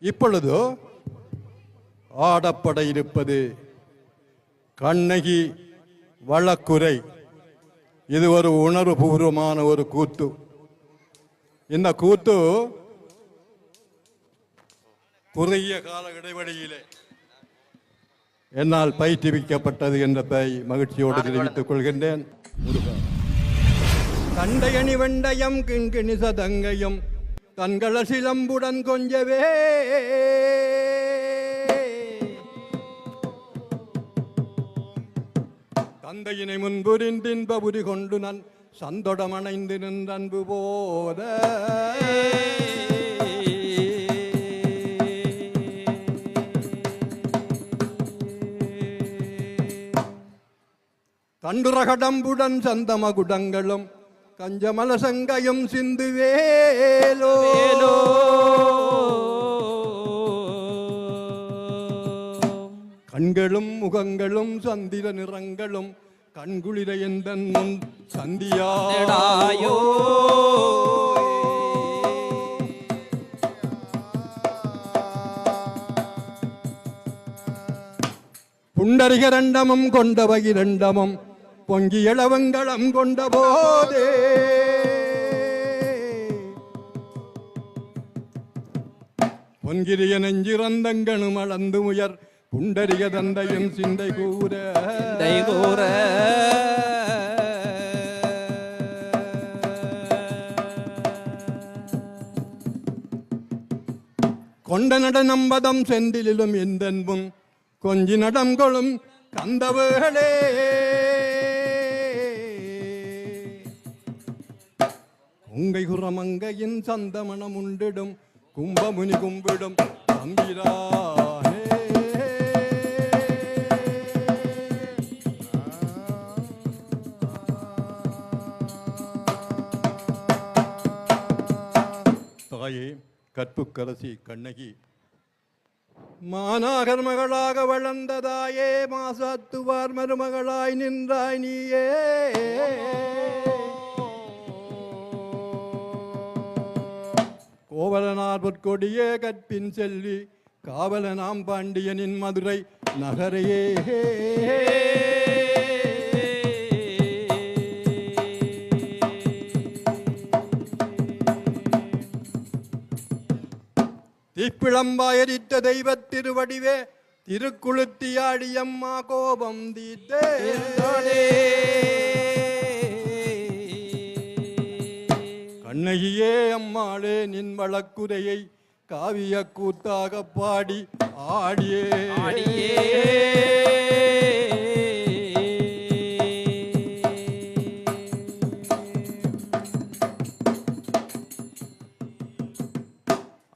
இப்பொழுது ஆடப்பட இருப்பது கண்ணகி வழக்குரை. இது ஒரு உணர்வுபூர்வமான ஒரு கூத்து. இந்த கூத்து குறுகிய கால இடைவெளியிலே என்னால் பயிற்றுவிக்கப்பட்டது என்பதை மகிழ்ச்சியோடு தெரிவித்துக் கொள்கின்றேன். கண்டையணி வெண்டயம் கிண்கிணி சதங்கையும் கண்கள சிலம்புடன் கொஞ்சவே தந்தையினை முன்புரிந்தின்பபுரி கொண்டு நான் சந்தொடமணைந்து நின்றன்பு போத தண்டுரகடம்புடன் சந்தமகுடங்களும் கஞ்சமல சங்கையும் சிந்துவேலோ கண்களும் முகங்களும் சந்திர நிறங்களும் கண்குளிர எந்தன் முன் சந்தியாயோ புண்டரிகரண்டமும் கொண்டவை இரண்டமும் பொங்கி இளவங்களம் கொண்ட போதே பொன்கிரிய நெஞ்சிறந்தங்கனும் அளந்து முயர் புண்டரிக தந்தையும் சிந்தை கூற கொண்ட நட நம்பதம் செந்திலும் எந்தன்பும் கொஞ்சி நடங்கொளும் கந்தவர்களே உங்கை குரமங்கையின் சந்தமணம் உண்டிடும் கும்பமுனி கும்பிடும் தம்பிரானே தாயே கற்புக்கரசி கண்ணகி மாநாகர் மகளாக வளர்ந்ததாயே மாசாத்துவார் மருமகளாய் நின்றாய் நீயே கோவலனார் பொற்கொடியே கற்பின் செல்வி காவலனாம் பாண்டியனின் மதுரை நகரையே தீப்பிழம்பாயரித்த தெய்வ திருவடிவே திருக்குளுத்தியாடியம்மா கோபம் தீத்தே கண்ணகியே அம்மாளே நின் வழக்குரையை காவிய கூத்தாக பாடி ஆடியே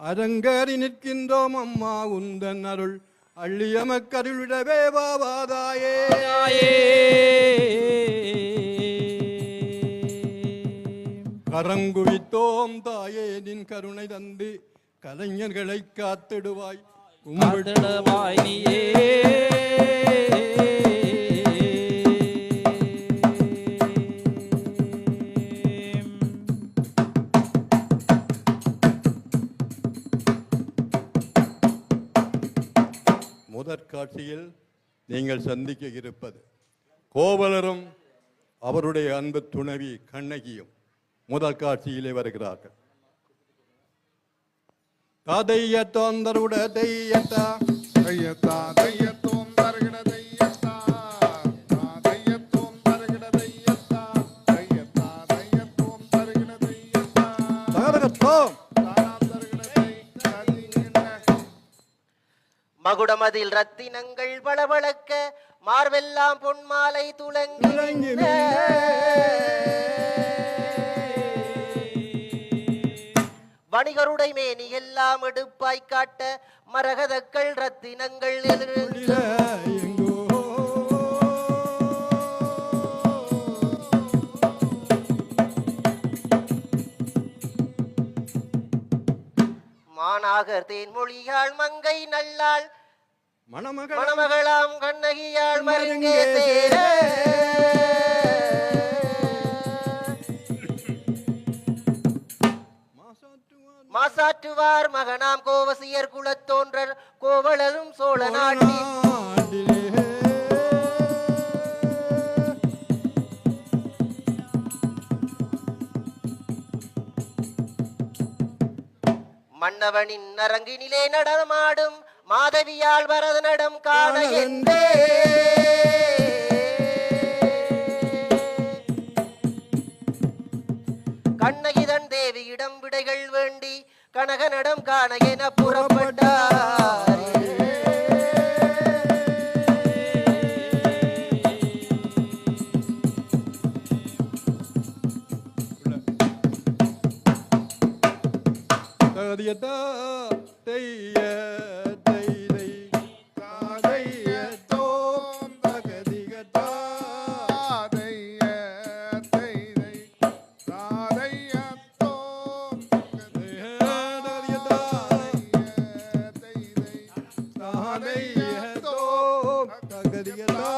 அரங்கறி நிற்கின்றோம் அம்மா உந்தன் அருள் அள்ளியமக்கருளிடவே பாபாதாயே கரங்குவித்தோம் தாயே நின் கருணை தந்து கலைஞர்களை காத்திடுவாய் கும்பிடுவாய் நீயே முதற்காட்சியில் நீங்கள் சந்திக்க இருப்பது கோவலரும் அவருடைய அன்பு துணைவி கண்ணகியும் முதல் காட்சியிலே வருகிறார்கள். தாதைய தோந்தருட தையத்தா தையத்தா தையத்தோம் தருகிட தையத்தா தாதைய தோந்தருகிட தையத்தா தையத்தா தையத்தோம் தருகிட தையத்தா தகரகத்தோம் மகுடமதில் ரத்தினங்கள் வளவளக்க மார்வெல்லாம் பொன்மாலை துளங்கி வணிகருடை மேனி எல்லாம் எடுப்பாய் காட்ட மரகதக்கள் ரத்தினங்கள் மாநாகர் தேன்மொழியாள் மங்கை நல்லாள் மணமகளாம் கண்ணகியாள் மருங்கே சேர மாசாற்றுவார் மகனாம் கோவசியர் குலத்தோன்றர் கோவலரும் சோழ நாட்டின் மன்னவனின் அரங்கினிலே நடமாடும் மாதவியால் வரத நடம் காண என்றே கண்ணகிதன் தேவியிடம் விடைகள் வேண்டி கனக நடம் காண என புறப்பட்டார். தகதியத்தா தெய்ய தெய்தை தாதையத்தோம் தகதிகத்தா தெய்ய தெய்தை தாதையத்தோம் தகதியத்தா தெய்தை தாதையத்தோம் தகதிகத்தா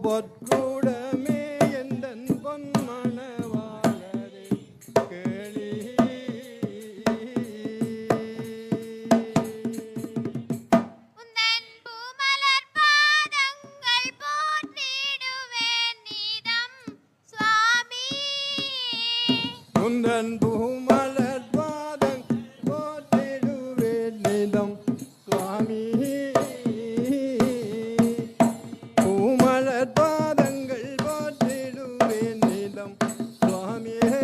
பொற்கூடமே எந்தன் பொன்மணவாளரே கேளி உந்தன் பூமலர் பாதங்கள் போற்றிடுவேன் நீதம் சுவாமி உந்தன் பூமலர் பாதம் போற்றிடுவேன் நீதம் சுவாமி பூமலர் பாதங்கள் போற்றிடுவேன் நீதம் சுவாமியே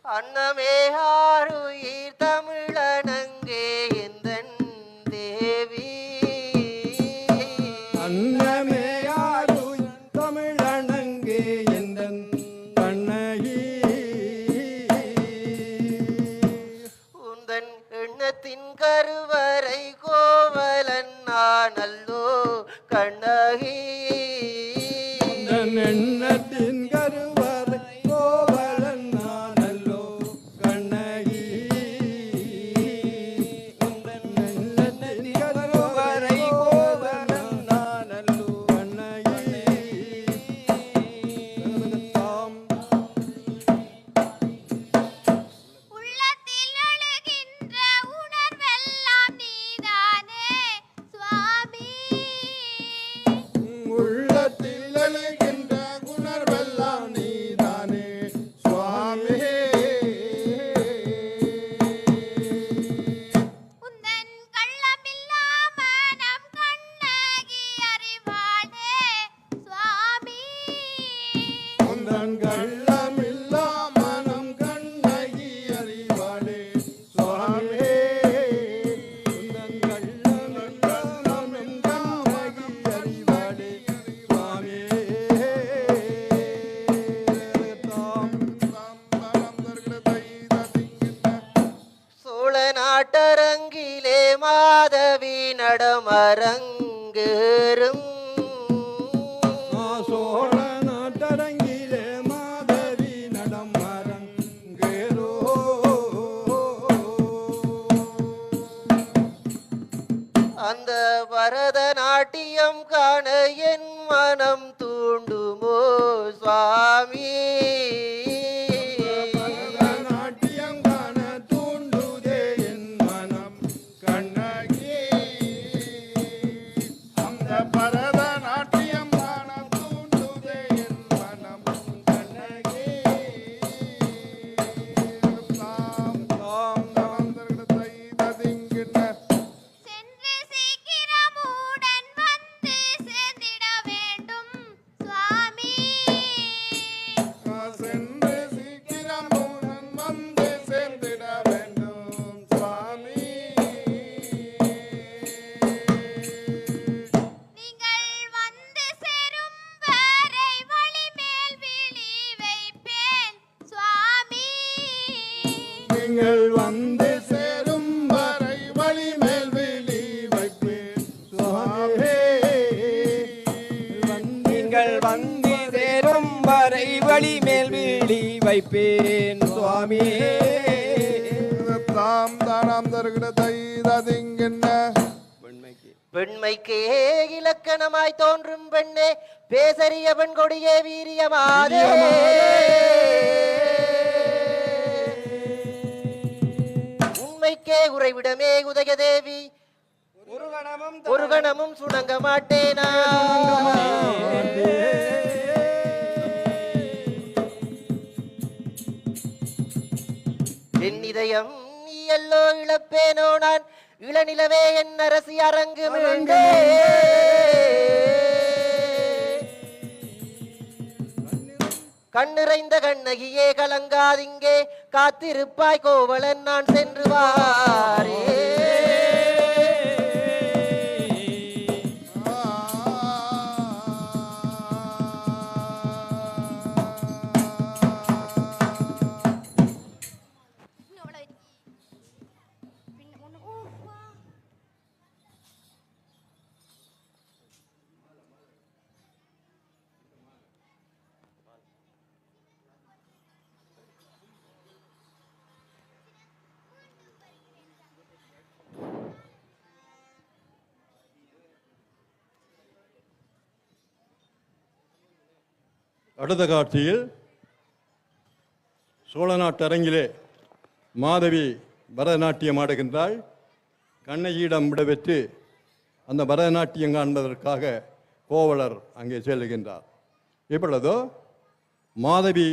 அன்னமே ஆருயிர் தமிழனங்கே எந்தன் தேவி அன்னமே யாரும் தமிழனங்கே எந்தன் கண்ணகி உந்தன் எண்ணத்தின் கருவறை கோவலன் நானல்லோ கண்ணகி உந்தன் எண்ணத்தின் கருவறை கோவலன் நானல்லோ கண்ணகி உந்தன் எண்ணத்தின் கருவறை கோவலன் நானல்லோ கண்ணகி தாம் உள்ளத்தில் எழுகின்ற உணர்வெல்லாம் நீதானே சுவாமி உள்ளத்தில் எழுகின்ற உணர்வெல்லாம் நீதானே சுவாமி உந்தன் கள்ளமில்லா மனம் கண்ணகி அறிவாளே சுவாமி உந்தன் கள்ளமில்லா மனம் கண்ணகி அறிவாளே சுவாமி உந்தன் கள்ளமில்லா மனம் கண்ணகி அறிவாளே சுவாமி சோழ நாட்டரங்கிலே மாதவி நடமரங்கேறும் சோழ நாட்டரங்கிலே மாதவி நடம் அரங்கேறோ அந்த பரதநாட்டியம் காண என் மனம் தூண்டுமோ சுவாமி நாட்டியம் காண தூண்டுதே என் மனம் கண்ணகி அந்த பரதநாட்டியம் காண தூண்டுதே என் மனம் கண்ணகி தாம் தாம் தளர்ந்தர்களை ததிங்கின்ற சென்று சீக்கிரமுடன் வந்து சேர்ந்து நீங்கள் வந்து சேரும் வரை வழிமேல் விழி வைப்பேன் சுவாமியே. நீங்கள் வந்து சேரும் வரை வழி மேல் விழி வைப்பேன் சுவாமியே. தாம் தானாம் தருகிற தைததிங்கென்ன பெண்மைக்கே இலக்கணமாய் தோன்றும் பெண்ணே பேசறிய பெண் கொடியே வீரியமாதே. உண்மைக்கே உறைவிடமே உதயதேவி ஒரு கணமும் சுணங்க மாட்டேனா. என் இதயம் நீ எல்லோ இழப்பேனோ நான் இளநிலவே என் அரசி அரங்கு மீண்டே. கண்ணிறைந்த கண்ணகியே கலங்காதிங்கே காத்திருப்பாய் கோவலன் நான் சென்று வாரே. அடுத்த காட்சியில் சோழ நாட்டு அரங்கிலே மாதவி பரதநாட்டியம் ஆடுகின்றாள். கண்ணகியிடம் விடப்பெற்று அந்த பரதநாட்டியம் காண்பதற்காக கோவலர் அங்கே செல்லுகின்றார். இப்பொழுதோ மாதவி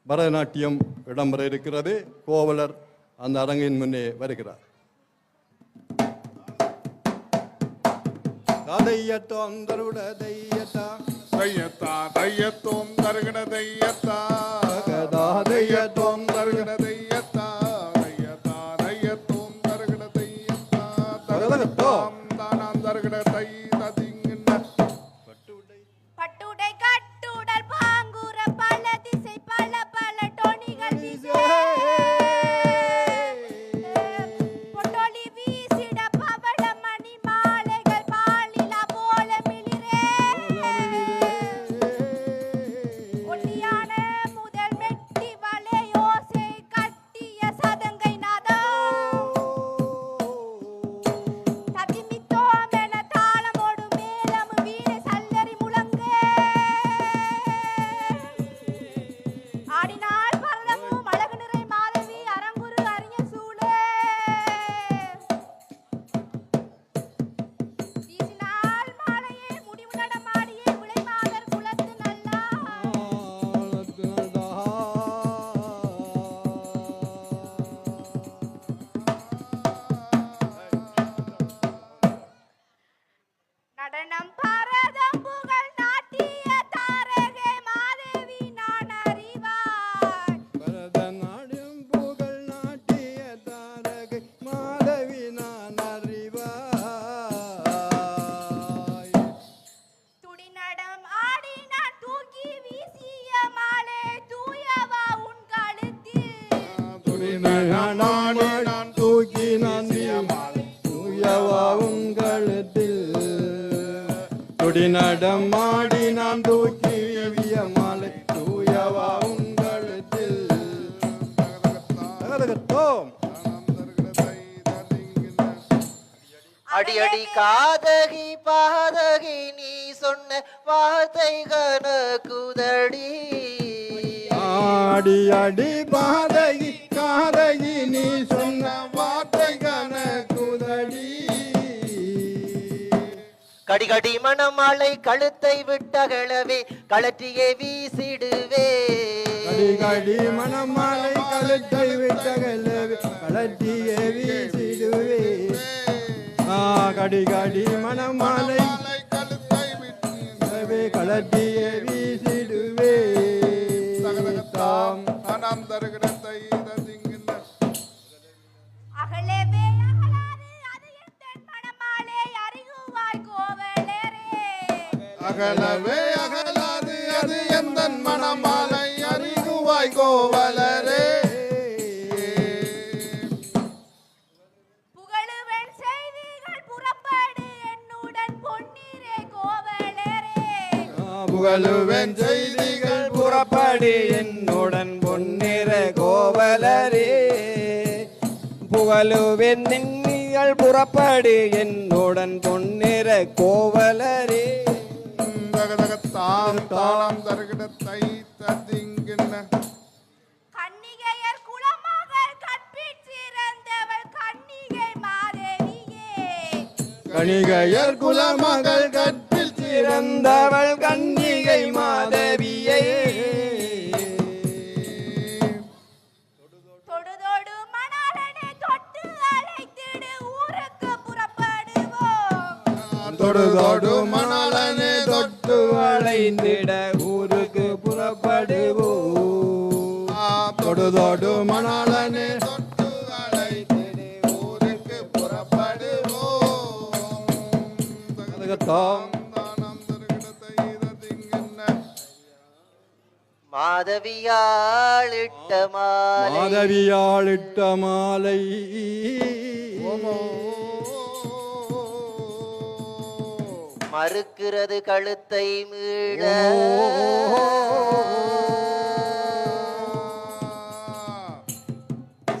பரதநாட்டியம் இடம்பெற இருக்கிறது. கோவலர் அந்த அரங்கின் முன்னே வருகிறார். தையத்தோந்தருட தையத்தா தையத்தா தையத்தோம் தருகிற தையத்தா தையத்தோம் தருகிற தையத்தா தையத்தா தையத்தோம் தருகிற தையத்தா தாம் தானாம் தருகிற தைததிங்கென்ன பட்டுடை கட்டுடல் பாங்குற பல திசை பல பல டொனிகள் வீசே. பொட்டொளி வீசிட பவள மணி மாலைகள் பாலிலா போல மிளிரே. ஒட்டியான முதல் மெட்டி வளையோசை கட்டிய சதங்கை நாதம். ததிமித்தோம் என தாளமோடு மேலம் வீணை சல்லரி முழங்க. ஆடினாள் பரதமும் அழகு நிறை மாதவி அரங்குரு அறிய சூழே. வீசினாள் மாலையே முடிவு நடமாடியே விளை மாதர் குலத்து நல்லா. நடனம் பரதம் புகழ் நாட்டிய தாரகை மாதேவி நான் அறிவாய். பரதநாட்டியம் புகழ் நாட்டிய தாரகை மாதவி நான் அறிவாய். துடிநடம் ஆடி நான் தூக்கி வீசிய மாலை தூயவா உன் கழுத்தில். நான் தூக்கி நான் தூயவா உங்களத்தில் துடிநடம் ஆடி நான் தூக்கி மாலை தூயவா உங்களத்தில். தகதகத்தோம். அடியடி காதகி பாதகி நீ சொன்ன வார்த்தை கனகுதடி. ஆடி அடி பாதகி காதகி நீ சொன்ன வார்த்தை கனகுதடி. கடிகடி மணமாலை கழுத்தை விட்டகளவே கழற்றியே வீசிடுவே. கடிகடி மணமாலை கழுத்தை விட்டகளவே கழற்றியே வீசிடுவே. கடிகடி மணமாலை கழற்றியே வீசிடுவே. தாம் தானாம் தருகிற தைததிங்கென்ன அகலவே அகலாது அது என் மணமாலே அறிகுவாய் கோவலரே. அகலவே அகலாது அது எந்தன் மணமாலை அறிகுவாய் கோவலரே. புகழுவேன் செய்திகள் புறப்படு என்னுடன் பொன்னிற கோவலரே புகழுவேன் நின்னிகள் புறப்படு என்னுடன் பொன்னிற கோவலரே தகதகத்தாம் தாளம் தருகிட தை ததிங்கின கன்னிகையர் குலமகள் கற்பிற் சிறந்தவள் கன்னிகை மாதேவியே கணிகையர் குலமகள் கற்பில் சிறந்தவள் கன்னிகை மாதவியை தொடுதொடு மணாளனை தொட்டு அழைத்திடு ஊருக்கு புறப்படுவோம் தொடுதொடு மணாளனே தொட்டு அழைந்திட ஊருக்கு புறப்படுவோம் தொடுதொடு மணாளனே தொட்டு அழைத்திடு ஊருக்கு புறப்படுவோம் தாம் தானம் தருகிட தை ததிங்கின மாதவியாளிட்ட மாலை மாதவியாளிட்ட மாலை மறுக்கிறது கழுத்தை மீள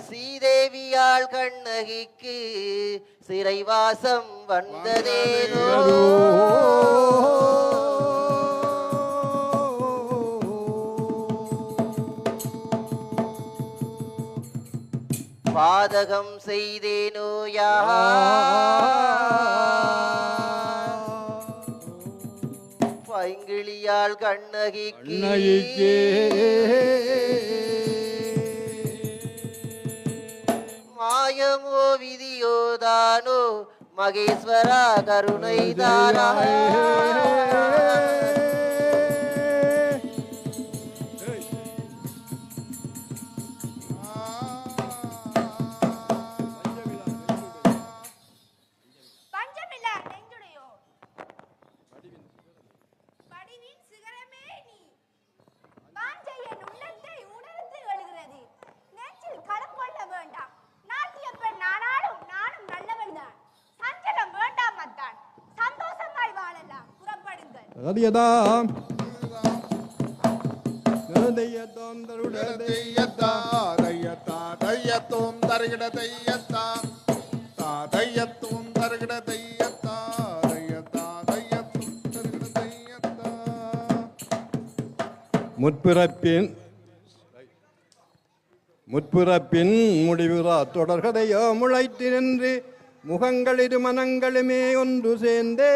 சீதேவியாள் கண்ணகிக்கு சிறைவாசம் வந்ததேனோ பாதகம் செய்தேனோ பைங்கிளியாள் கண்ணகிக்கு கண்ணகிக்கே மாயமோ விதியோதானோ மகேஸ்வரா கருணைதானா பஞ்சமில்லா நெஞ்சுடையோ படிவின் சிகரமே நீ வாஞ்சை என் உள்ளத்தை உணர்ந்து எழுகிறது நெஞ்சில் களம் கொள்ள வேண்டாம் நாட்டிய பெண் நானும் நல்லவள் தான் சஞ்சலம் வேண்டாம் மத்தான் சந்தோஷமாய் வாழலாம் புறப்படுங்கள் அதயதாம் அதயதாம் தருடதே தையத்தா தையத்தா தையத்தோம் தருகிட தையத்தா தையத்தோம் தருகிட தையத்தா தையத்தா தையத்தோம் தருகிட தையத்தா முற்புறப்பின் முடிவுறா தொடர்கதையோ முளைத்து நின்று முகங்கள் இரு மனங்களுமே ஒன்று சேர்ந்தே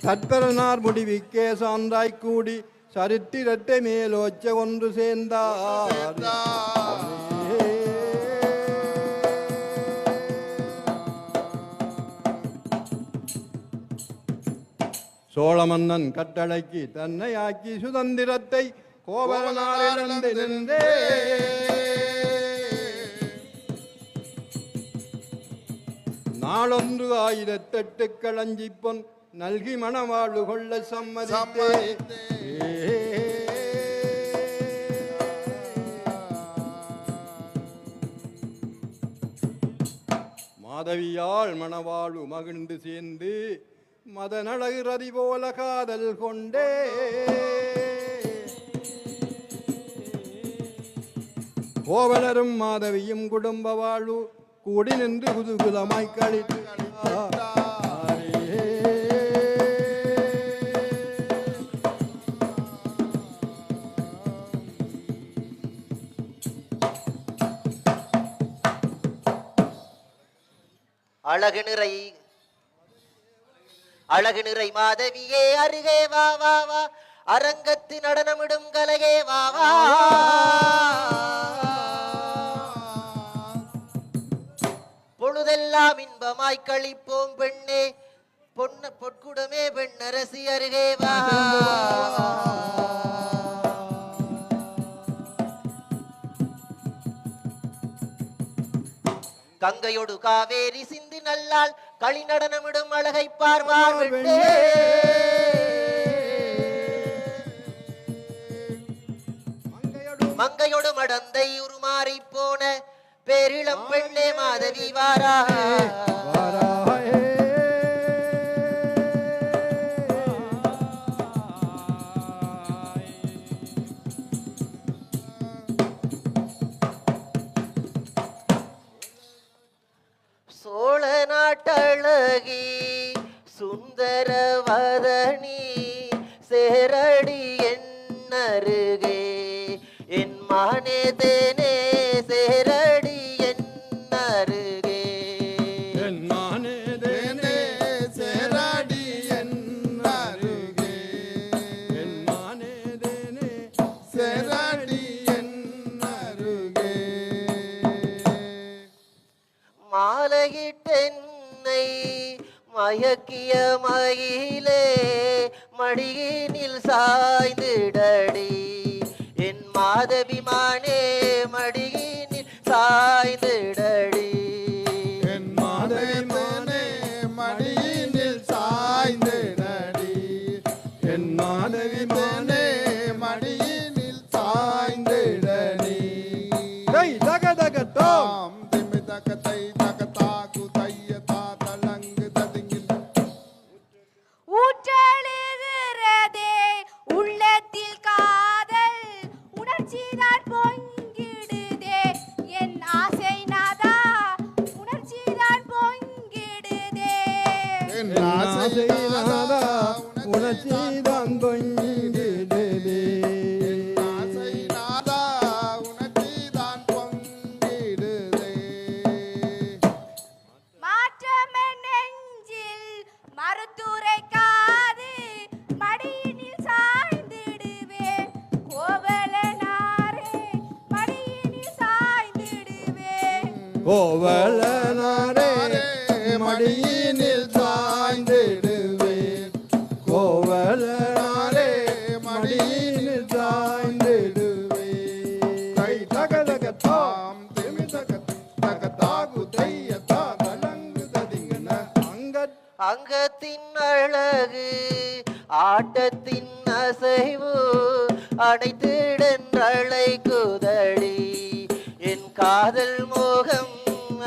தற்பரனார் முடிவிக்கே சான்றாய் கூடி சரித்திரத்தை மேலோச்ச ஒன்று சேர்ந்தார் சோழ மன்னன் கட்டளைக்கு தன்னை ஆக்கி சுதந்திரத்தை கோவலனாரிழந்து நின்றே நாளொன்று 1008 களஞ்சி பொன் நல்கி மணவாழ்வு கொள்ள சம்மதித்தே மாதவியாள் மணவாழ்வு மகிழ்ந்து சேர்ந்து மதனழகு ரதி போல காதல் கொண்டே கோவலரும் மாதவியும் குடும்ப வாழ்வு கூடி நின்று குதூகலமாய் கழித்து அழகு நிறை மாதவியே அருகே வா வா வா அரங்கத்து நடனமிடும் கலையே வா வா பொழுதெல்லாம் இன்பமாய் கழிப்போம் பெண்ணே பொற்குடமே பெண்ணரசி அருகே வா கங்கையோடு காவேரி சிந்து நல்லால் களி நடனமிடும் அழகை பார்வார் மங்கையோடு மடந்தை உருமாறி போன பேரிளம் பெண்ணே மாதவி வாரா வாராயே சேரடி என் அருகே என் மானே தேனே சேரடி என் அருகே என் மானே தேனே சேராடி என் அருகே என் மானே தேனே சேராடி என் அருகே மாலையிட்டென்னை மயக்கிய மயிலே மடியினில் சாய்ந்திடடி என் மாதவிமானே மடியினில் சாய்ந்திடடி என் மாதவிமானே மடியினில் சாய்ந்திடடி என் மாதவிமானே மடியினில் சாய்ந்திடடி கை தக தக தோம் திமி தக தை தக தாகு தைய தாதலங்கு ததிங்கில் ஊற்றெழுகிறதே உள்ளத்தில் காதல் உணர்ச்சிதான் பொங்கிடுதே என் ஆசை நாதா உணர்ச்சிதான் பொங்கிடுதே என் ஆசை நாதா உணர்ச்சிதான் பொங்கிடுதே என் ஆசை நாதா உணர்ச்சிதான் பொங்கிடுதே மாற்றமென் நெஞ்சில் மறுத்துரைக்காது மடியினில் சாய்ந்திடுவேன் கோவலனாரே மடியினில் சாய்ந்திடுவேன் கோவலனாரே மடியினில் சாய்ந்திடுவேன் கோவலனாரே மடியினில் சாய்ந்திடுவேன் கை தக தக தாம் திமி தக தக தாகு தைய தாதலங்கு ததிங்கன அங்கத் அங்கத்தின் அழகு ஆட்டத்தின் அசைவு அனைத்திடன்றலை குதடி என் காதல் மோகம்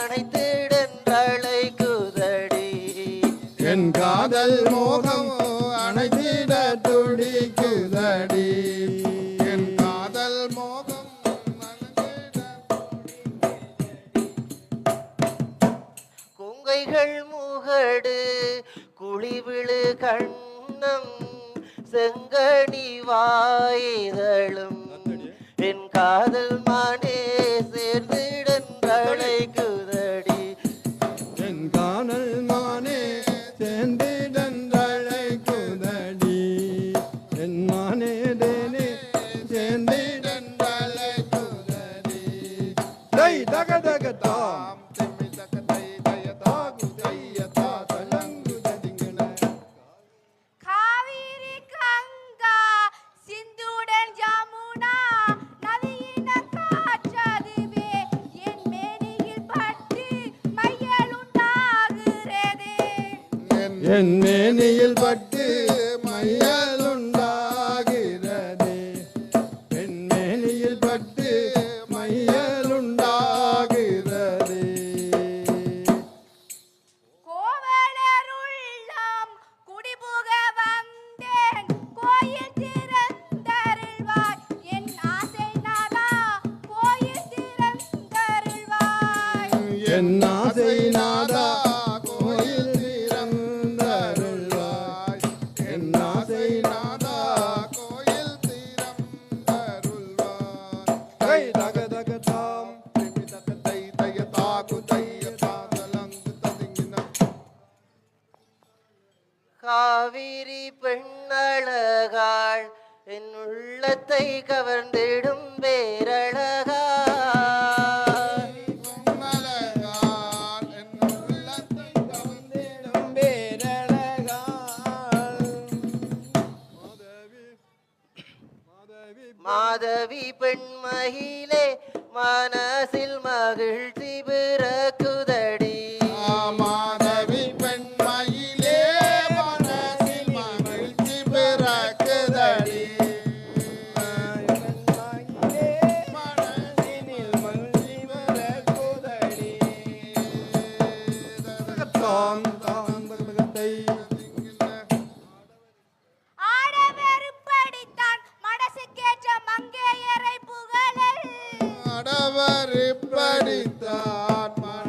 அனைத்திடன்றலை குதடி என் காதல் மோகம் அணைத்திட துடிக்குதடி என் காதல் மோகம் அணைத்திட கொங்கைகள் முகடு குழிவிழு கண்ணம் செங்கனி வாய்தழும் என் காதல் மானே சேர்ந்திடன்றலை குதடி என் காதல் மானே சேர்ந்திடன்றலை குதடி என் மானே தேனே சேர்ந்திடன்றலை குதடி தை தக தக தாம் திம்மி தக தை தய தாகு தைய தாதலங்கு ததிங்கன காவிரி கங்கா சிந்துடன் ஜமுனா நதியின காற்றதுவே என் மேனியில் பட்டு மையல் உண்டாகிறதே என் மேனியில் பட்டு மையல் உண்டாகிறதே என் மேனியில் பட்டு மையல் உண்டாகிறதே கோவலருள்ளம் குடிபுக வந்தேன் கோயில் திறந்தருள்வாய் என் ஆசை நாதா கோயில் திறந்தருள்வாய் என் ஆசை நாதா கோயில் திறந்தருள்வாய் என் ஆசை நாதா கோயில் திறந்தருள்வாய் கை தக தக தாம் திமி தக தை தய தாகு தைய தாதலங்கு ததிங்கின காவிரி பெண்ணழகாள் என் உள்ளத்தை கவர்ந்திடும் பேரழகா பொன்னழகாள் என் உள்ளத்தை கவர்ந்திடும் பேரழகாள் மாதவி பெண்மகிலே மனசில் மகிழ்ச்சி பிறக்குதடி மாதவி பெண்மயிலே மனசில் மகிழ்ச்சி பிறக்குதடி மனசினில் மகிழ்ச்சி பிறக்குதடி தாம் தாம் தகத்தை ஆடவருப்படித்தான் மனசுக்கேற்ற மங்கையரை புகழல் அடவர் படித்தார் மன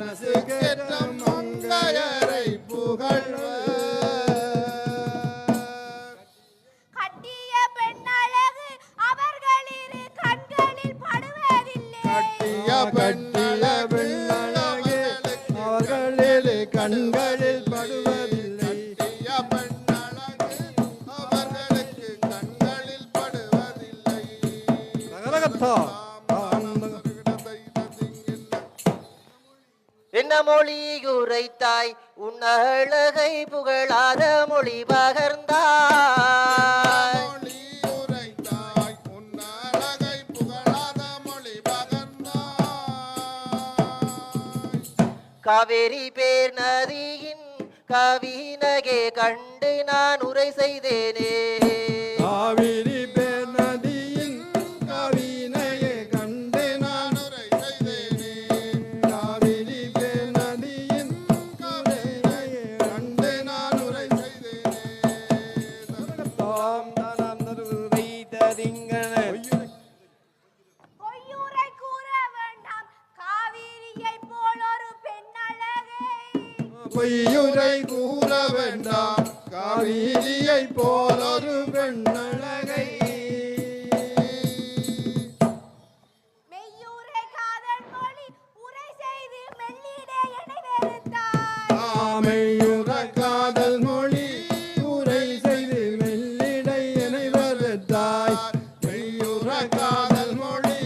என்ன மொழி உரைத்தாய் உன் அழகை புகழாத மொழி பகர்ந்தாய் காவேரி பேர் நதியின் கவினகே கண்டு நான் உரை செய்தேனே காவிரி பேர் நதியின் கவினையை கண்டு நான் உரை செய்தேனே காவிரி பேர் நதியின் கவினையை கண்டு நான் உரை செய்தேனே தாம் தானம் தருவை ததிங்கன பொய்யுரை கூற வேண்டாம் காவிரியை போல் ஒரு பெண்ணழகை பொய்யுரை கூற வேண்டாம் காவிரியை போல் ஒரு பெண்ணழகை மெய்யுரை காதல் மொழி உரை செய்து மெல்லிடே என்னை வெறுத்தாய் ஆமையுற காதல் மொழி உரை செய்து மெல்லிடை எனை வருத்தாய் மெய்யுற காதல் மொழி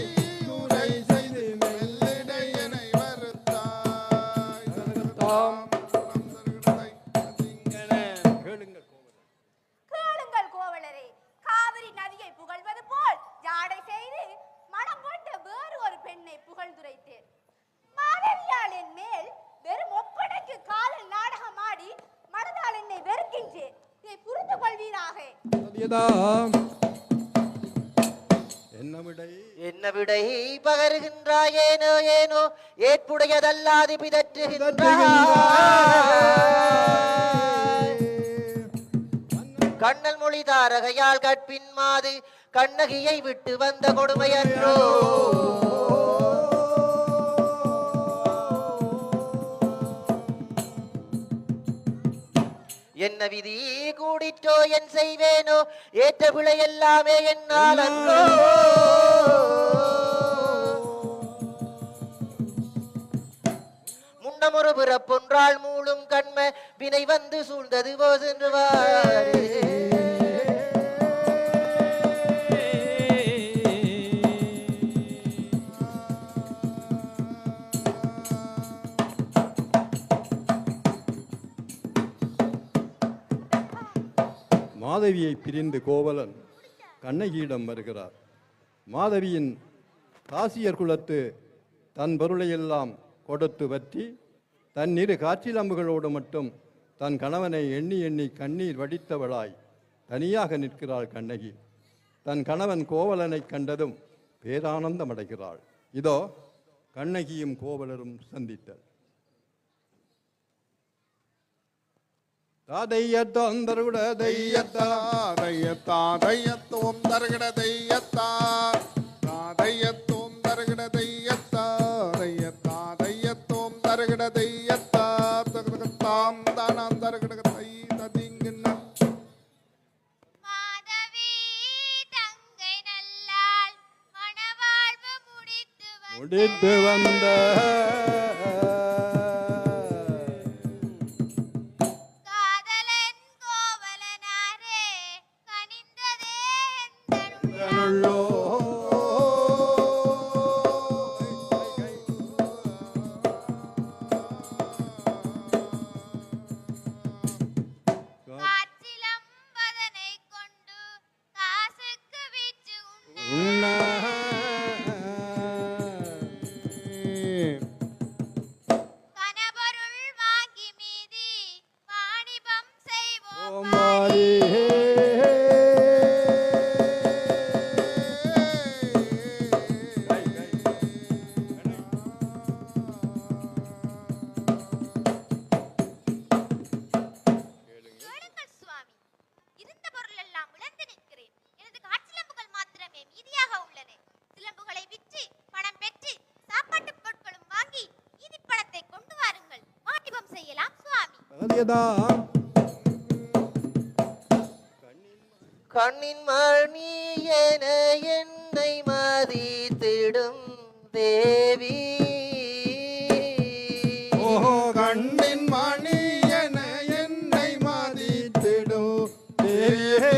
உரை செய்து மெல்லிடை எனை வருத்தாய் தாம் கேளுங்கள் கோவலரே காவிரி நதியை புகழ்வது போல் ஜாடை செய்து மனம் போட்ட வேறு ஒரு பெண்ணை புகழ்ந்துரைத்தேன் மாதவியாளின் மேல் வெறும் ஒப்படைக்கு காதல் நாடகமாடி மனதால் என்னை வெறுக்கின்றேன் இதை புரிந்து கொள்வீராக என்ன விடை பகருகின்றாய் ஏனோ ஏனோ ஏற்புடையதல்லாது பிதற்றுகின்றாய் கண்ணல் மொழி தாரகையால் கற்பின் மாது கண்ணகியை விட்டு வந்த கொடுமையன்றோ என்ன விதி கூடிற்றோ என் செய்வேனோ ஏற்ற பிழை எல்லாமே என்னால் அன்றோ முன்னமொரு பிறப்பொன்றால் மூளும் கண்ம வினை வந்து சூழ்ந்தது போசென்றுவாரே மாதவியை பிரிந்து கோவலன் கண்ணகியிடம் வருகிறார். மாதவியின் காசியர் குலத்து தன் பொருளையெல்லாம் கொடுத்து வற்றி தன் இரு காற்றிலம்புகளோடு மட்டும் தன் கணவனை எண்ணி எண்ணி கண்ணீர் வடித்தவளாய் தனியாக நிற்கிறாள் கண்ணகி. தன் கணவன் கோவலனை கண்டதும் பேரானந்தம் அடைகிறாள். இதோ கண்ணகியும் கோவலரும் சந்தித்தல். தாதையத்தோம் தருகுட தையத்தா தையத்தா தையத்தோம் தருகிட தையத்தா தாதையத்தோம் தருகிட தையத்தா தையத்தா தையத்தோம் தருகிட தையத்தா தாம் தானாம் தருகிட தை ததிங்கின்ன மாதவி தங்கை நல்லாள் மணவாழ்வு முடித்து வந்த காதலன் கோவலனாரே கனிந்ததே உள்ளோ காற்றிலம்பதனை கொண்டு காசுக்கு விற்று உண்ண கனபொருள் வாங்கி மீதி வாணிபம் செய்வோம் மாறி கேளுங்கள் சுவாமி, இருந்த பொருள் எல்லாம் இழந்து நிற்கிறேன். எனது காற்றிலம்புகள் மாத்திரமே மீதியாக உள்ளன. சிலம்புகளை விற்று பணம் பெற்று சாப்பாட்டு பொருட்களும் வாங்கி மீதி பணத்தை கொண்டு வாருங்கள், வாணிபம் செய்யலாம் சுவாமி. கண்ணின் மணி என என்னை மதித்திடும் தேவி ஓஹோ கண்ணின் மணி என என்னை மதித்திடும் தேவியே.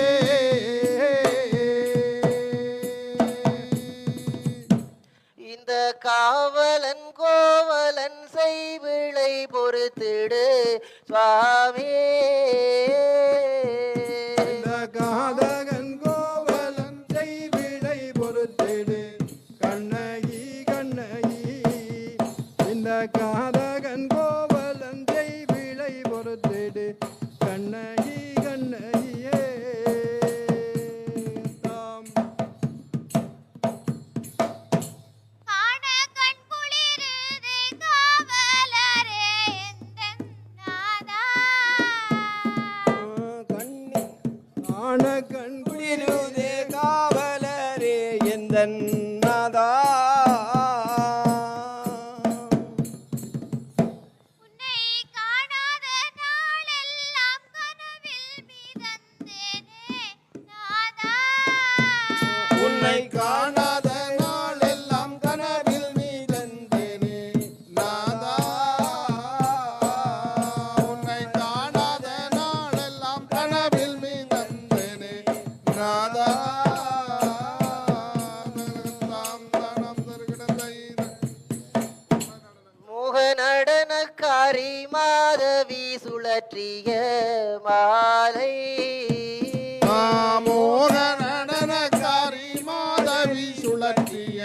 எந்தன் நாதா உன்னை காணாத நாளெல்லாம் கனவில் மீதந்தேனே நாதா உன்னை காணாத நாளெல்லாம் கனவில் மீதந்தேனே நாதா நடனக்காரி மாதவி சுழற்றிய மாலை மோக நடனக்காரி மாதவி சுழற்றிய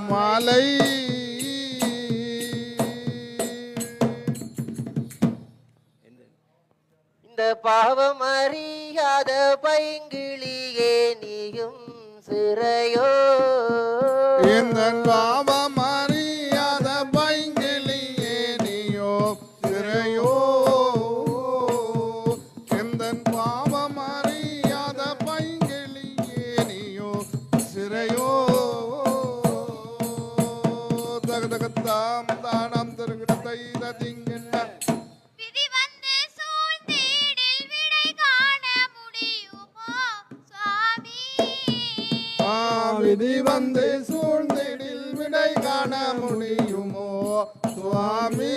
மாலை இந்த பாவம் அறியாத பைங்கிளியே நீயும் சிறையோ இந்த பாவம் அறியாத பைங்கிளியே நீயோ சிறையோ இந்த பாவம் அறியாத பைங்கிளியே நீயோ சிறையோ தகதகத்தாம் தானம் திருகிடத்தை திங்கின்ற விதி வந்து சூழ்ந்திடில் விடை காண முடியுமோ சுவாமி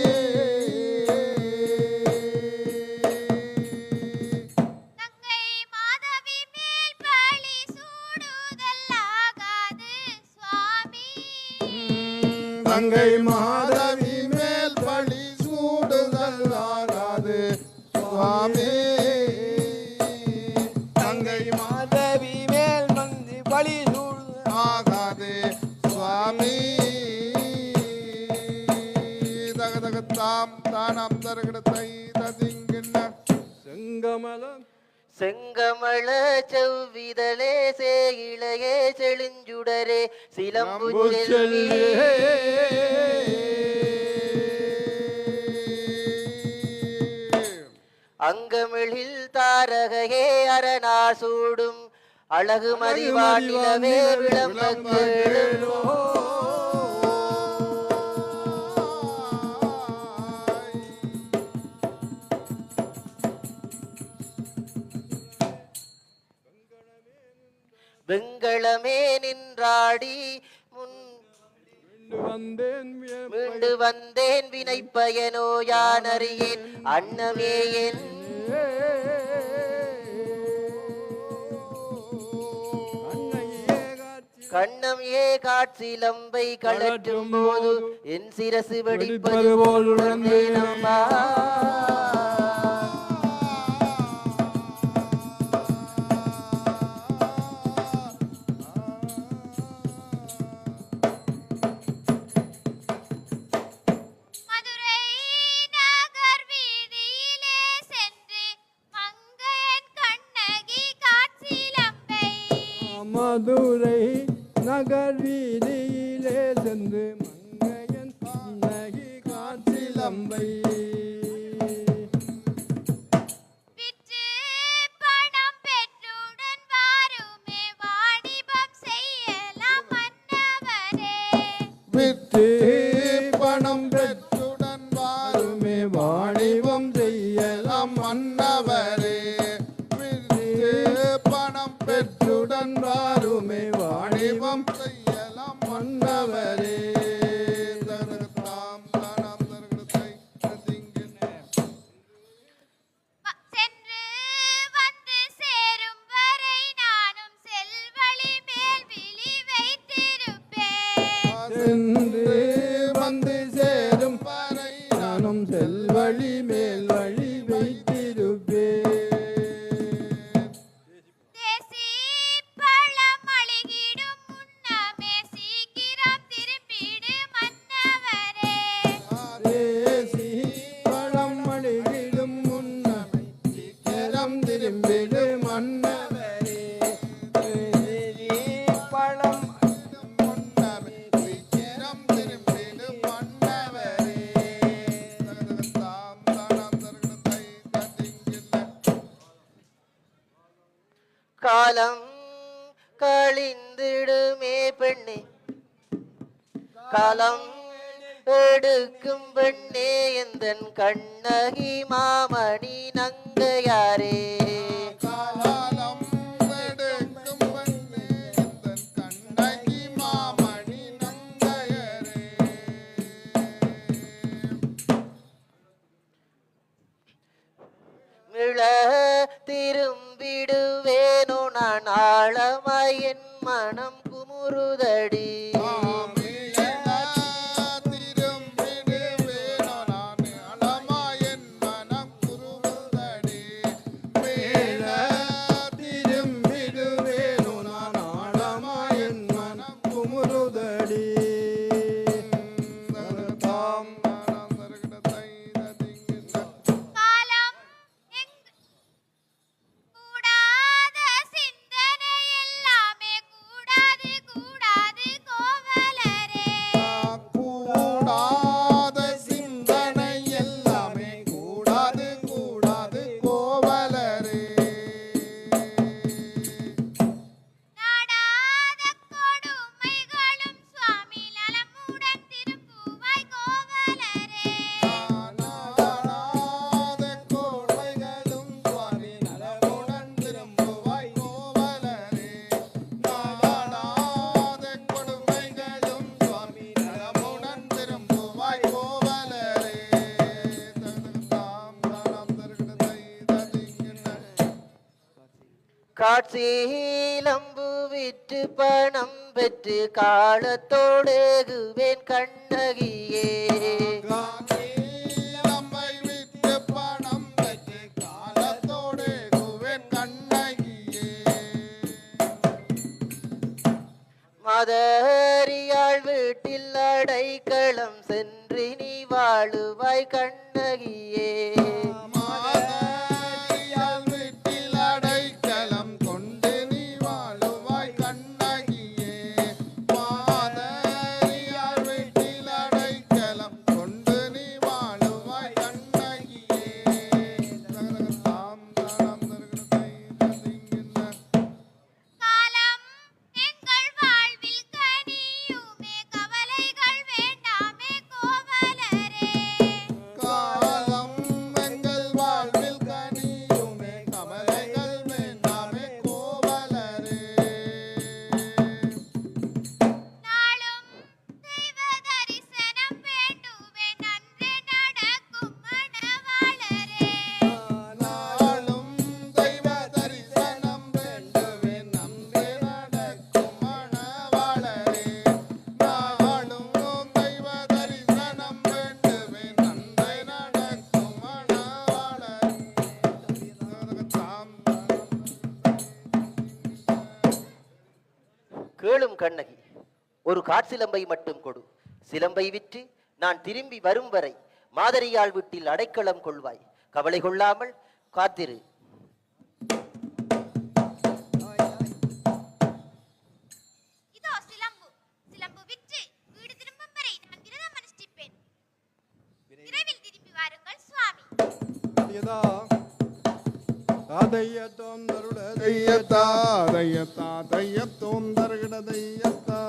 தங்கை மாதவி மேல் பழி சூடுதல் ஆகாது சுவாமி தங்கை மாதவி மேல் வந்து பழி சூடு ஆகாது சுவாமி தகதகத்தாம் தானம் தருகிடத்தை ததிங்கின்ற செங்கமலம் செங்கமள செவ்விதழே சேயிழையே செழுஞ்சுடரே சிலம்பு செல்வி அங்கமிழில் தாரகையே அரணா சூடும் அழகு மதிவாட்டிலவே விளம்பக்கேளோ வெங்களமே நின்றாடி முன் மீண்டு வந்தேன் வினைப்பயனோ யான் அறியேன் அன்னமே என் கண்ணம் ஏ காட்சிலம்பை கழற்றும் போது என் சிரசு வெடிப்பது போல் உணர்ந்தேனம்மா மதுரை நகர் வீதியிலே சென்று மங்கையன் கண்ணகி காட்சிலம்பை விற்று பணம் பெற்றுடன் வாருமே வாணிபம் செய்யலாம் மன்னவரே விற்று பணம் பெற்றுடன் வாருமே வாணிபம் செய்யலாம் மன்னவரே தருகத்தாம் தானம் தருகத்தை திங்கின்ற சென்று வந்து சேரும் வரை நானும் செல்வழி மேல் வழி வைத்திருப்பேன் தேசி பழம் அழுகிடும் முன்னமை சீக்கிரம் திரும்பிடு மன்னவரே கழிந்திடுமே பெண்ணே காலம் எடுக்கும் பெண்ணே எந்தன் கண்ணகி மாமணி நங்கையாரே காலம் எடுக்கும் பெண்ணே எந்தன் கண்ணகி மாமணி நங்கையரே மிள திரும்பிடுவேனோ நான் ஆழமாய் என் மனம் குமுறுதடி காட்சியிலம்பு விற்று பணம் பெற்று காலத்தோடேகுவேன் கண்ணகியே விற்று பணம் பெற்று காலத்தோடேகுவேன் கண்ணகியே மதறியாள் வீட்டில் அடைக்கலம் சென்று நீ வாழுவாய் கண்ணகியே கேளும் கண்ணகி, ஒரு காற்சிலம்பை மட்டும் கொடு. சிலம்பை விற்று நான் திரும்பி வரும் வரை மாதரியாள் வீட்டில் அடைக்கலம் கொள்வாய். கவலை கொள்ளாமல் காத்திரு. இதோ சிலம்பு. சிலம்பு விற்று வீடு திரும்பும் வரை நான் விரதம் அனுஷ்டிப்பேன். விரைவில் திரும்பி வாருங்கள் சுவாமி. தாதையத்தோம் தருட தையத்தா தையத்தா தையத்தோம் தருகிட தையத்தா.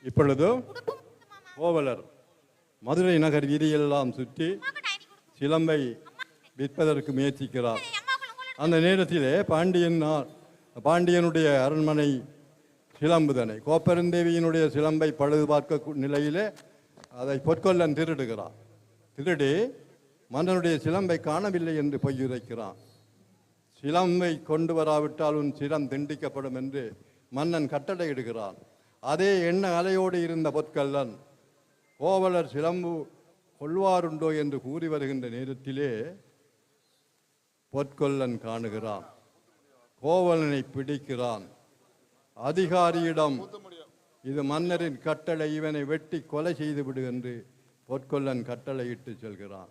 இப்பொழுது கோவலர் மதுரை நகர் வீதியெல்லாம் சுற்றி சிலம்பை விற்பதற்கு முயற்சிக்கிறார். அந்த நேரத்திலே பாண்டியனுடைய அரண்மனை சிலம்புதனை கோப்பெருந்தேவியினுடைய சிலம்பை பழுது பார்க்க நிலையிலே அதை பொற்கொல்லன் திருடுகிறான். திருடி மன்னனுடைய சிலம்பை காணவில்லை என்று பொய்யுரைக்கிறான். சிலம்பை கொண்டு வராவிட்டால் உன் சிரம் திண்டிக்கப்படும் என்று மன்னன் கட்டளையிடுகிறான். அதே எண்ண அலையோடு இருந்த பொற்கொல்லன் கோவலர் சிலம்பு கொள்வாருண்டோ என்று கூறி வருகின்ற நேரத்திலே பொற்கொல்லன் காணுகிறான். கோவலனை பிடிக்கிறான். அதிகாரியிடம் இது மன்னரின் கட்டளை, இவனை வெட்டி கொலை செய்து விடு என்று பொற்கொல்லன் கட்டளையிட்டு செல்கிறான்.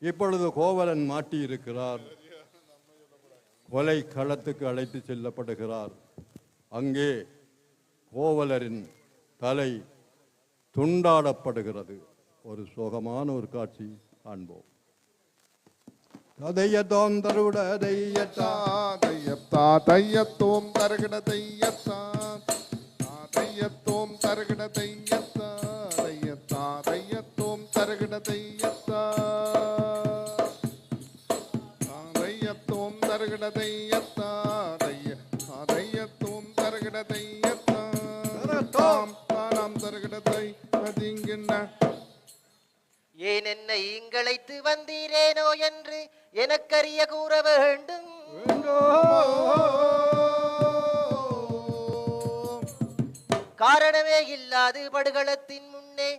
இப்பொழுது கோவலன் மாட்டியிருக்கிறார். கொலை களத்துக்கு அழைத்து செல்லப்படுகிறார். அங்கே கோவலரின் தலை துண்டாடப்படுகிறது. ஒரு சோகமான ஒரு காட்சி காண்போம். தையத்தோம் தருட தையத்தா தையத்தா தையத்தோம் தருகிட தையத்தா தையத்தோம் தருகிட தையத்தா தையத்தா தையத்தோம் தருகிட தையத்தா தையத்தோம் தருகிட தையத்தா தையத்தோம் தருகிட தையத்தா தாம் தானாம் தருகிட தை அதிங்கின்ன ஏன் என்னை இங்கழைத்து வந்தீரேனோ என்று எனக்கறிய கூற வேண்டும். காரணமே இல்லாது படுகளத்தின் முன்னே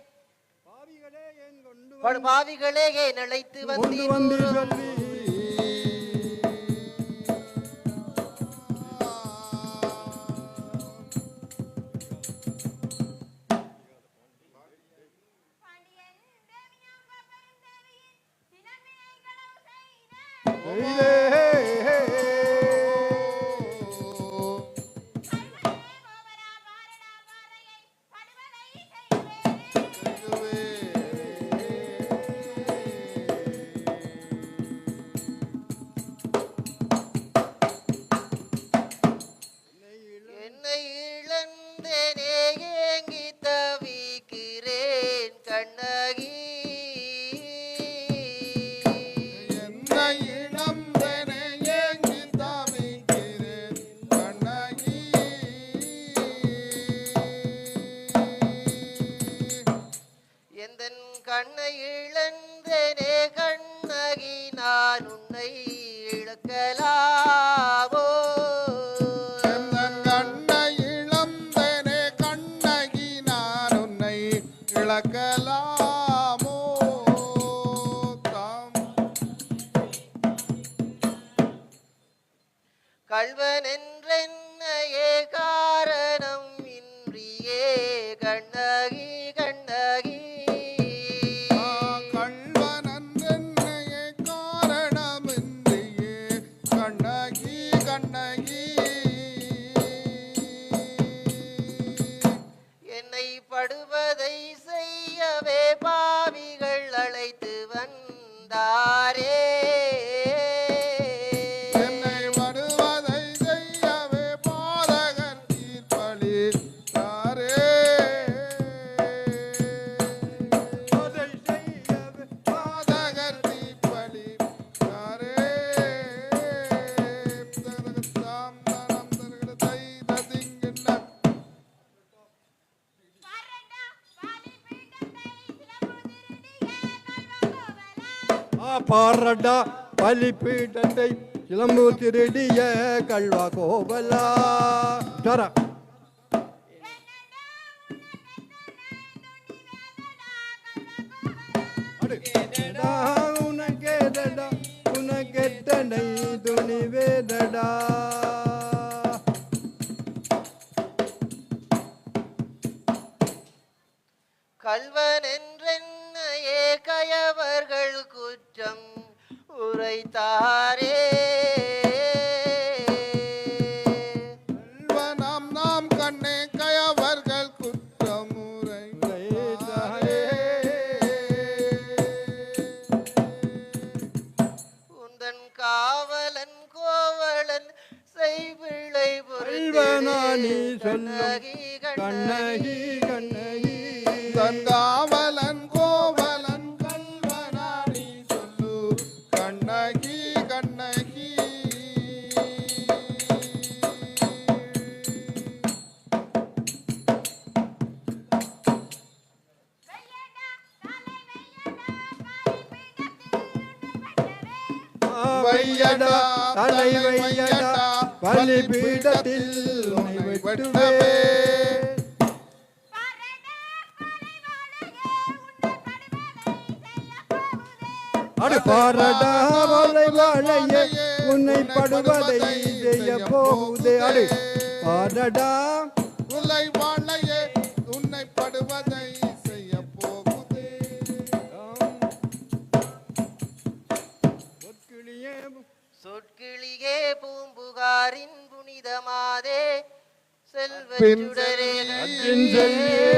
பாவிகளே ஏன் அழைத்து வந்தீர். என்னை இழந்தேனே ஏங்கி தவிக்கிறேன் கண்ணகி. என்னை இழந்தேனே ஏங்கி தவிக்கிறேன் கண்ணகி. எந்தன் கண்ணை இழந்தேனே கண்ணகி நான் உன்னை இழக்கலாவோ. எந்தன் கண்ணை இழந்தேனே கண்ணகி நான் உன்னை இழக்கலாமோ. தாம் கள்வன் என்றென்னையே காரணம் இன்றியே கண்ணகி கண்ணகி. கள்வனன் என்னையே காரணமின்றியே கண்ணகி கண்ணகி. என்னை படுவதை செய்யவே பாவிகள் அழைத்து வந்தாரே. என்னை வருவதை செய்யவே பாதகர் தீர்ப்பளித்தாரே. பாதகர் தீர்ப்பளித்தாரே. தாம் தானம் தருகிட தை ததிங்கின்ன பாரடா பலிபீடத்தை சிலம்பு திருடிய கல்வா கோவலா. தர உனக்கேதடா உனக்கெத்தனை துணிவேதடா. கள்வன் என்றென்னையே கயவர்கள் குற்றம் உரைத்தாரே. செல்வனாம் நாம் கண்ணே கயவர்கள் குற்றமுறை உந்தன் காவலன் கோவலன் செய்விளை செல்வனானி சொல்லும் கண்ணகி கண்ணகி கண்ணகி. தன் காவலன் கோவலன் கல்வனானி சொல்லு கண்ணகி கண்ணகி. வையடா தலை வையடா பலிபீடத்தில் உன்னை வெட்டுவே. அடு பாரடா வலை வாழையே உன்னை படுவதை செய்ய போகுதே. அடு பாரடா உலை வாழையே உன்னை படுவதை செய்ய போகுதே. சொற்கிளியே பூம்புகாரின் புனிதமாதே செல்வச்சுடரே பின் செல்லியே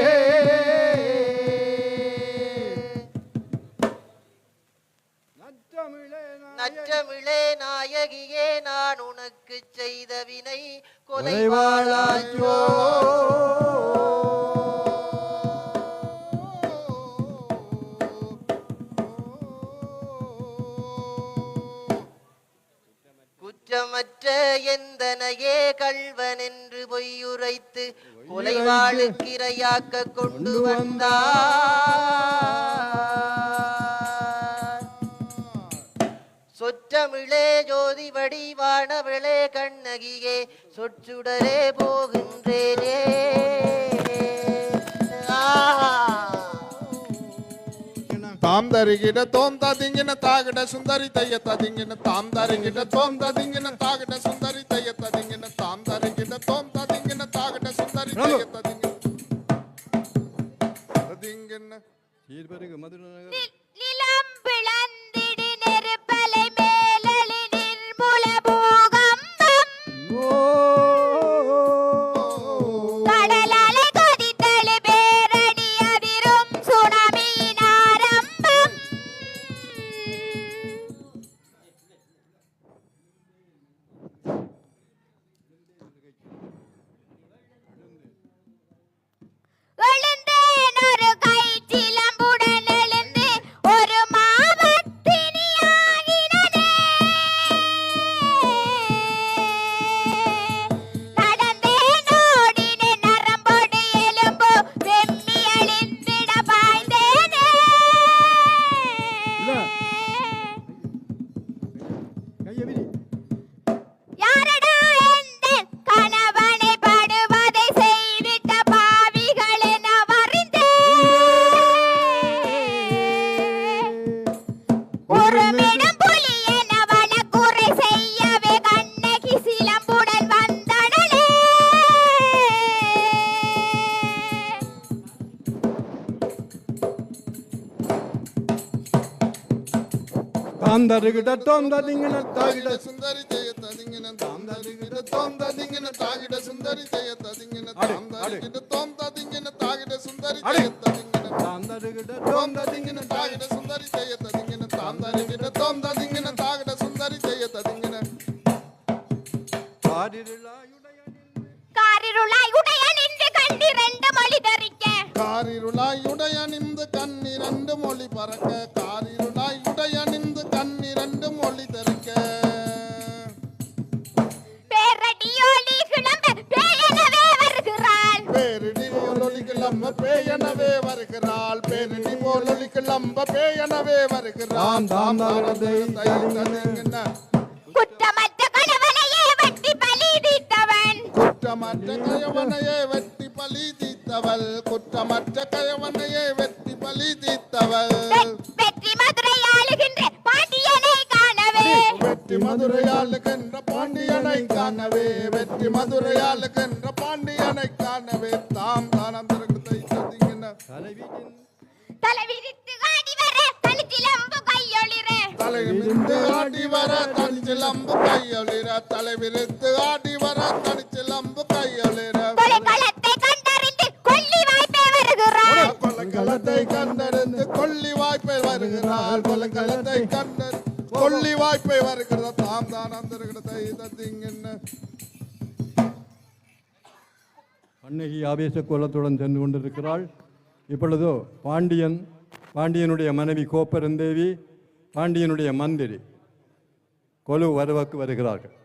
அச்சமிழே நாயகியே நான் உனக்கு செய்த வினை கொலைவாளாயோ. குற்றமற்ற எந்தனையே கள்வன் என்று பொய்யுரைத்து கொலைவாளுக்கிரையாக்க கொண்டு வந்தார். சொற்றமிழே ஜோதி வடிவானவளே கண்ணகியே சொற்சுடரே போகின்றேனே. தாம் தருகிட தோம் ததிங்கின தாகிட சுந்தரி தைய ததிங்கின தாம் தருகிட தோம் ததிங்கின தாகிட சுந்தரி தைய ததிங்கின தாம் தருகிட தோம் ததிங்கின தாகிட சுந்தரி தைய ததிங்கின ததிங்கின சீர்பெருகு மதுரநகர் நிலம் பிளந்திடு நெருப்பலை மேலெழி நிர்மூல பூகம்பம். கடலலை கொதித்தெழு பேரணி அதிரும் சுனாமியின் ஆரம்பம். எழுந்தேன் ஒரு கைச்சிலம்புடன் எழுந்து ஒரு மாவத்தினியாகினனே. நடந்தேன் ஓடினேன் நரம்பொடு எலும்பு வெம்மி அழிந்திட பாய்ந்தேனே. கையை விரி. யாரடா எந்தன் கணவனை படுவதை செய்திட்ட பாவிகள் என வறிந்தேன். ஒருமிடம் புலி என வனக்குறை செய்யவே கண்ணகி சிலம்புடன் வந்தடலே. தாம் தருகிட தோம் ததிங்கின தாகிட தாகிட சுந்தரி தைய ததிங்கின தாம் தருகிட தோம் ததிங்கின தாகிட சுந்தரி தைய ததிங்கின தாம் தருகிட தோம் ததிங்கின தாகிட சுந்தரி தைய ததிங்கின தாம் தருகிட தோம் தோம் ததிங்கின தாகிட சுந்தரி தைய ததிங்கின தாம் தருகிட தோம் ததிங்கின தாகிட சுந்தரி தைய ததிங்கின காரிருளாய் உடைய நின்று கண்ணிரண்டு மொழி தரிக்க. காரிருளாய் உடைய நின்று கண்ணிரண்டு மொழி பறக்க காரிருளாய் உடைய நின்று கண்ணிரண்டு மொழி தரிக்க பேரடியோலி கிளம்ப பேயனவே வருகிறாள். பேரிடி போலொலி கிளம்ப பேயனவே வருகிறாள் பேரிடி போலொலி கிளம்ப பேயனவே வருகிறாள் தாம் தருகிட ததிங்கின குற்றமற்ற கணவனையே வெட்டி பலி தீர்த்தவன். குற்றமற்ற கயவனையே வெட்டி பலி தீர்த்தவள் குற்றமற்ற கயவனையே வெட்டி பலி தீர்த்தவள் வெற்றி மதுரை ஆளுகின்ற பாண்டியனை காணவே. வெற்றி மதுரையாளுகின்ற பாண்டியனை காணவே வெற்றி மதுரையாளுகின்ற பாண்டியனை காணவே தாம் தானம் திறக்கத்தை ததிங்கின தலைவிரித்து ஆடி வர தனிச்சிலம்பு கையொளிர. தலைவிரித்து ஆடி வர தனிச்சிலம்பு கையொளிர தலைவிரித்து ஆடி வர தனிச்சிலம்பு கையொளிர கொலைக்களத்தை கண்டறிந்து கொல்லி வாய்ப்பே வருகிறாள். கொலைக்களத்தை கண்டறிந்து கொல்லி வாய்ப்பை வருகிறாள் கொலைக்களத்தை கண்டறிந்து கொல்லி வாய்ப்பை வருகிற தாம் தானம் திறக்கத்தை ததிங்கின கண்ணகி ஆவேச கோலத்துடன் சென்று கொண்டிருக்கிறாள். இப்பொழுதோ பாண்டியனுடைய மனைவி கோப்பெருந்தேவி பாண்டியனுடைய மந்திரி கொலு வரவுக்கு வருகிறார்கள்.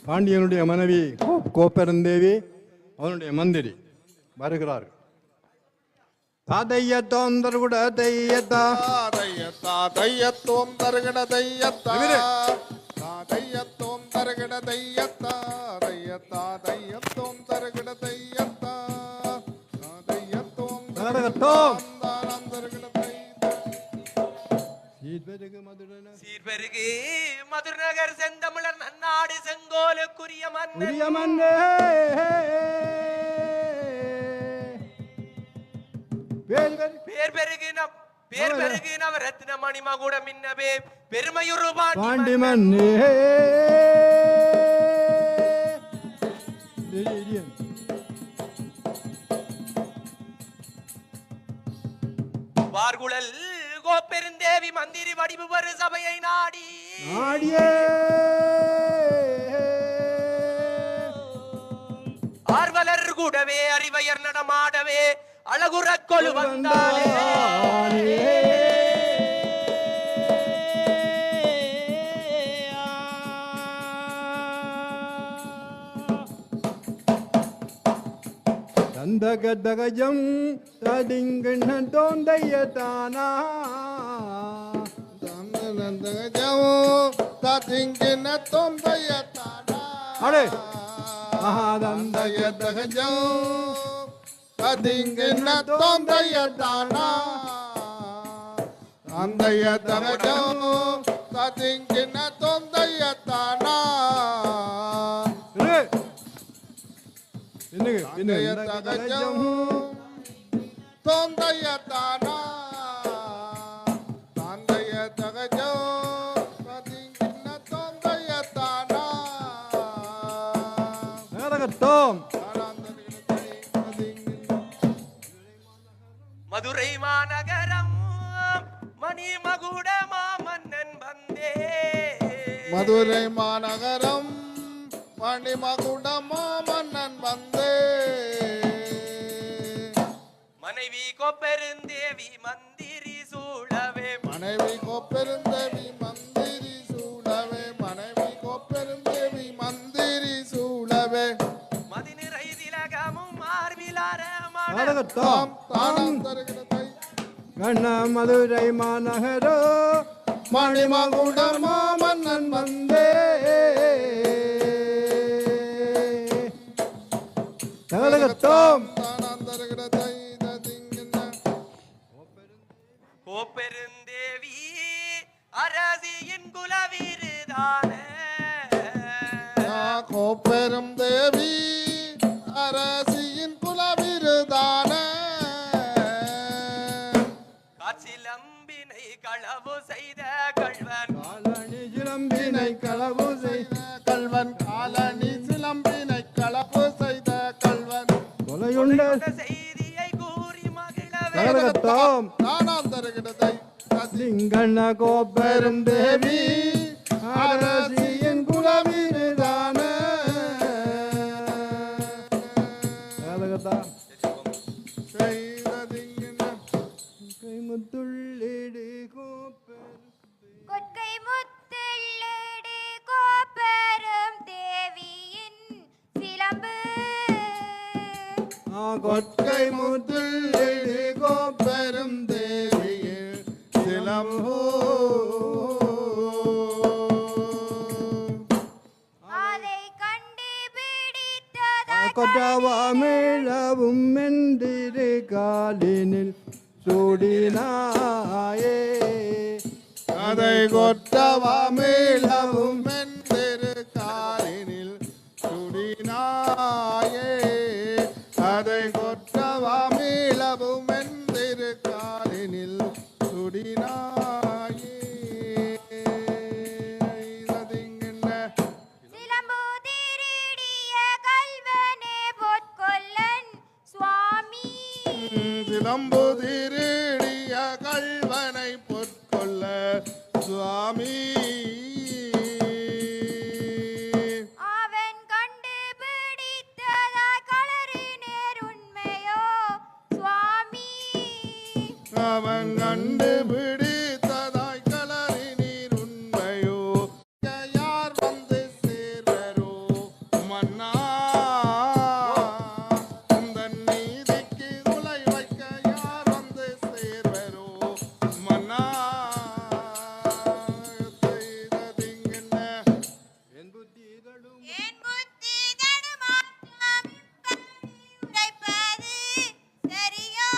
பாண்டியனுடைய மனைவி கோப்பெருந்தேவி அவனுடைய மந்திரி வருகிறார்கள். தாதைய தோந்தர்குட தையத்தா தையத்தா தையத்தோம் தருகட தையத்தா தையத்தோம் தருகட தையத்தா தையத்தா தையத்தோம் தருகட தையத்தா தையத்தோம் தரகத்தோம் தானம் தருகட தை சீர்பெருகு மதுரன சீர்பெருகு மதுரநகர் செந்தமிழர் நன்னாடு செங்கோலுக்குரிய மன்னன் உரிய மன்னே பேர் பெருகு நவரத்ன மணிமகுட மின்னவே பெருமையுறு பாண்டி மன்னே வார்குழல் கோப்பெருந்தேவி மந்திரி வடிவு வரு சபையை நாடி ஆடியே ஆர்வலர் கூடவே அறிவையர் நடமாடவே அழகுற கொலு வந்தாலே தந்தகதகஜம் தடிங்கண்ண தோந்தையதானா தந்தகஜம் ததிங்கின தொந்தையதானா அடே தந்தகஜம் ததிங்கின தொந்தையதானா தந்தகஜம் ததிங்கின தொந்தையதானா தந்தகஜம் தொந்தையதானா தந்தகஜம் ததிங்கின தொந்தையதானா நேரகத்தோம் மதுரை மாநகரம் மணிமகுட மாமன்னன் வந்தே மதுரை மாநகரம் மணிமகுட மாமன்னன் வந்தே மனைவி கொப்பெருந்தேவி மந்திரி சூழவே மனைவி கோப்பெருந்தேவி மந்திரி சூழவே மனைவி கோப்பெருந்தேவி மந்திரி சூழவே மதி நிறை திலகமும் மார்பிலார நேரகத்தோம் தானம் தருகிறதை கண்ண மதுரை மாநகரோ மணிமகுட மாமன்னன் வந்தே நேரகத்தோம் தானம் தருகிறதை ததிங்கின கோப்பெருந்தேவி அரசியின் குலவிருதானே கோப்பெரும் தேவி அரசியின் குலவிருதான காட்சிலம்பினை களவு செய்த கள்வன் காலணி சிலம்பினை களவு செய்த கல்வன் காலனி சிலம்பினை களவு செய்த கல்வன் கொலையுண்ட செய்தியை கூறி மகிழவே நேரகத்தோம் தானம் தருகிறதை லிங்கண்ண கோப்பெரும் தேவி அரசியின் குலவிருதான நேரகத்தா செய்ததிங்கின கைமுத்துள்ளிடு கோப்பெரும் கொற்கை முத்துள்ளேடு கோப்பெரும் தேவியின் சிலம்பு கொற்கை முத்துள்ளிடு கோப்பெரும் தேவியில் சிலம்போ அதை கண்டு பிடித்ததாய் கொற்றவாமிழவும் மென்றிரு காலினில் சூடினாயே அதை கொற்றவாமிழவும் மென்றிரு காலினில் சுடினாயே அதை கொற்றவாமிழவும் மென்றிரு காலினில் சுடினாயே இததிங்கின சிலம்பு திருடிய கல்வனே பொற்கொல்லன் சுவாமி சிலம்பு திருடிய கள்வனை பொற்கொள்ள சுவாமி அவன் கண்டு பிடித்ததாய் களறு நேர் உண்மையோ சுவாமி அவன் கண்டு பிடித்ததாய் கலரி நீர் உண்மையோ யார் வந்து சேர்வரோ மன்னா அந்த நீதிக்கு உலை வைக்க யார் வந்து சேர்வரோ மன்னா செய்ததிங்கின என் புத்திகளும் என் புத்தி தடுமாற்றம் உரைப்பது சரியோ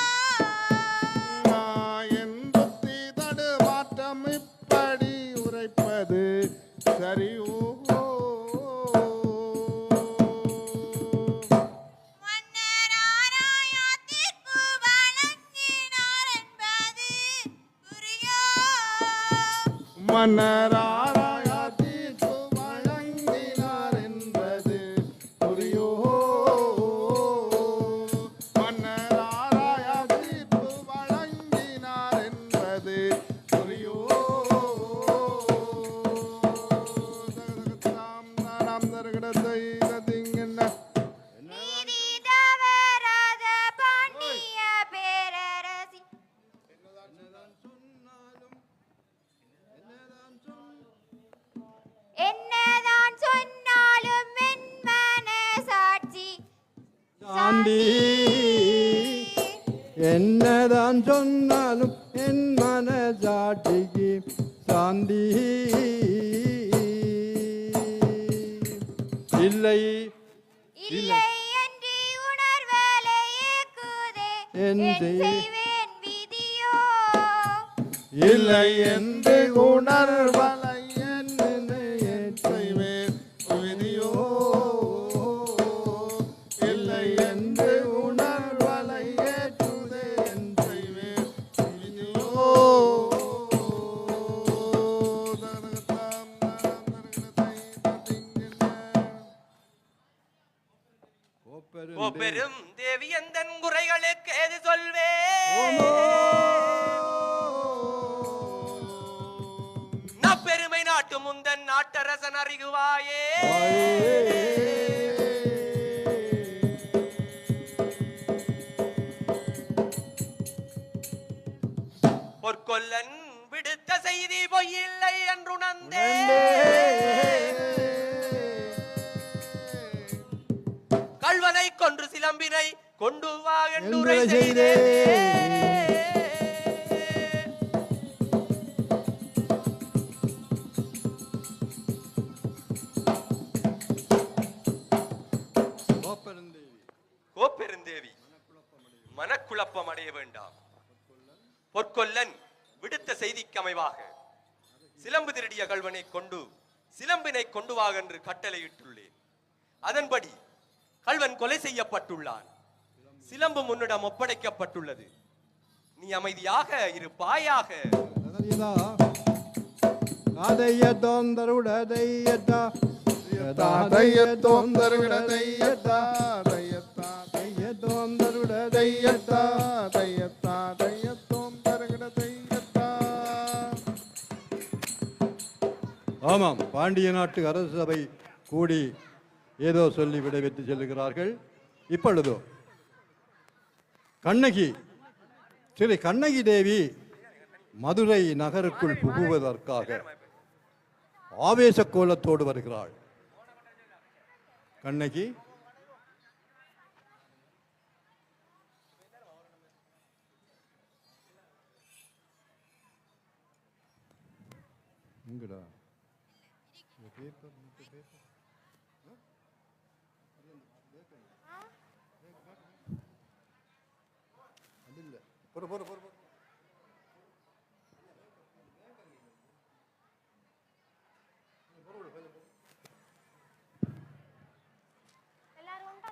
என் புத்தி மன்னராராயா தீர்ப்பு வழங்கினார் என்பது புரியோ மன்னராராயா தீர்ப்பு வழங்கினார் என்பது புரியோ நாம் தருகிடத்தை திங்கென்ன நீதி தவறாத பாண்டிய பேரரசி என்னதான் சொன்னாலும் என் மனசாட்சி சாந்தி என்னதான் சொன்னாலும் என் மனசாட்சிக்கு சாந்தி இல்லை இல்லை என்று உணர்வலை ஏக்குதே என் என் செய்- செய்வேன் விதியோ இல்லை என்று உணர்வலை என்னை செய்வேன் விதியோ இல்லை என்று உணர்வலை ஏற்றுதே என் செய்வேன் விதியோ ஓ பெரும் தேவி எந்தன் குறைகளுக்கு ஏது சொல்வே பெருமை நாட்டு முந்தன் நாட்டரசன் அறிகுவாயே பொற்கொல்லன் விடுத்த செய்தி பொய்யில்லை என்றுணர்ந்தே கள்வனை கொன்று சிலம்பினை கொண்டு வா என்றுரை செய்தே கோப்பெருந்தேவி மனக்குழப்பம் அடைய வேண்டாம். பொற்கொல்லன் விடுத்த செய்திக்கு அமைவாக சிலம்பு திருடிய கள்வனை கொண்டு சிலம்பினை கொண்டு வா என்று கட்டளையிட்டுள்ளேன். அதன்படி கள்வன் கொலை செய்யப்பட்டுள்ளான். சிலம்பு முன்னிடம் ஒப்படைக்கப்பட்டுள்ளது. நீ அமைதியாக இருப்பாயாக. அதைய தோந்தருட தையத்தா தாதைய தோந்தருட தையத்தா தையத்தா தைய தோந்தருட தையத்தா தையத்தா தைய தோந்தருட தையத்தா. ஆமாம், பாண்டிய நாட்டு அரசு சபை கூடி ஏதோ சொல்லி விடைபெற்று செல்லுகிறார்கள். இப்பொழுதோ கண்ணகி ஸ்ரீ கண்ணகி தேவி மதுரை நகருக்குள் புகுவதற்காக ஆவேச கோலத்தோடு வருகிறாள். கண்ணகி எங்கடா பொறு பொறு பொறு பொறு. எல்லாரும் உண்டா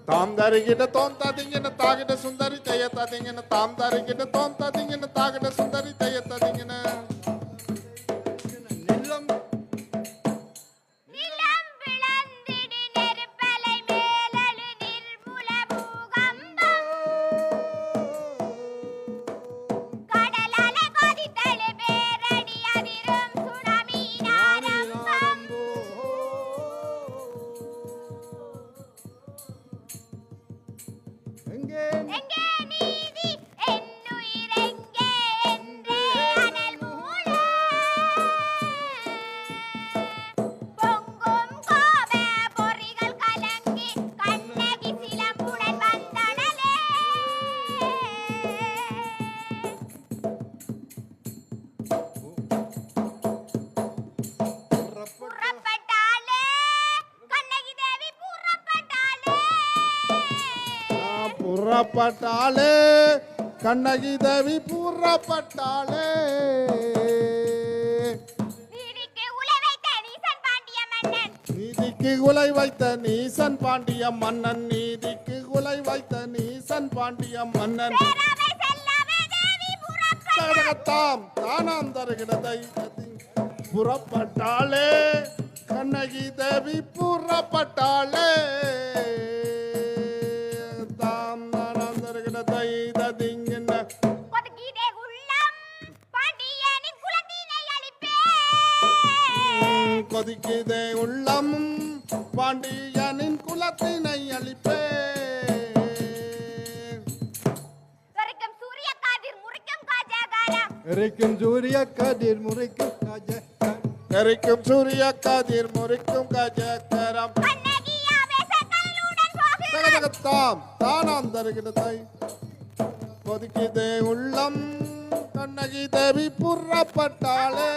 தாம் தருகிட தோம் ததிங்கின தாகிட சுந்தரி தைய ததிங்கின தாம் தருகிட தோம் ததிங்கின தாகிட சுந்தரி தைய ததிங்கின. நிலம் விளந்திடு நெருப்பலை மேலழு புறப்பட்டாளே கண்ணகி தேவி புறப்பட்டாளே நீதிக்கு உலை வைத்த நீசன் பாண்டிய மன்னன் நீதிக்கு உலை வைத்த நீசன் பாண்டிய மன்னன் நீதிக்கு உலை வைத்த நீசன் பாண்டிய மன்னன் பேரவை செல்லவே தேவி புறப்பட்டாள் தாம் தானாம் தருகிறதை புறப்பட்டாளே கண்ணகி தேவி புறப்பட்டாளே தாம் தானாம் தருகிறதை ததிங்கின கொதுகிதே உள்ளம் பாண்டியனின் குலத்தினை அழிப்பே கொதிக்குதே உள்ளம் பாண்டியனின் குலத்தினை அழிப்பே சொர்க்கம் சூரிய காதிர் முறிக்கும் காஜகாரம் எரிக்கும் சூரிய கதிர் முறைக்கும் காஜ எரிக்கும் சூரிய கதிர் முறிக்கும் கஜகரம் கண்ணகி ஆவேசங்களுடன் போகிறாள் தாம் தானாம் தருகிறதை கொதிக்குதே உள்ளம் கண்ணகி தேவி புறப்பட்டாளே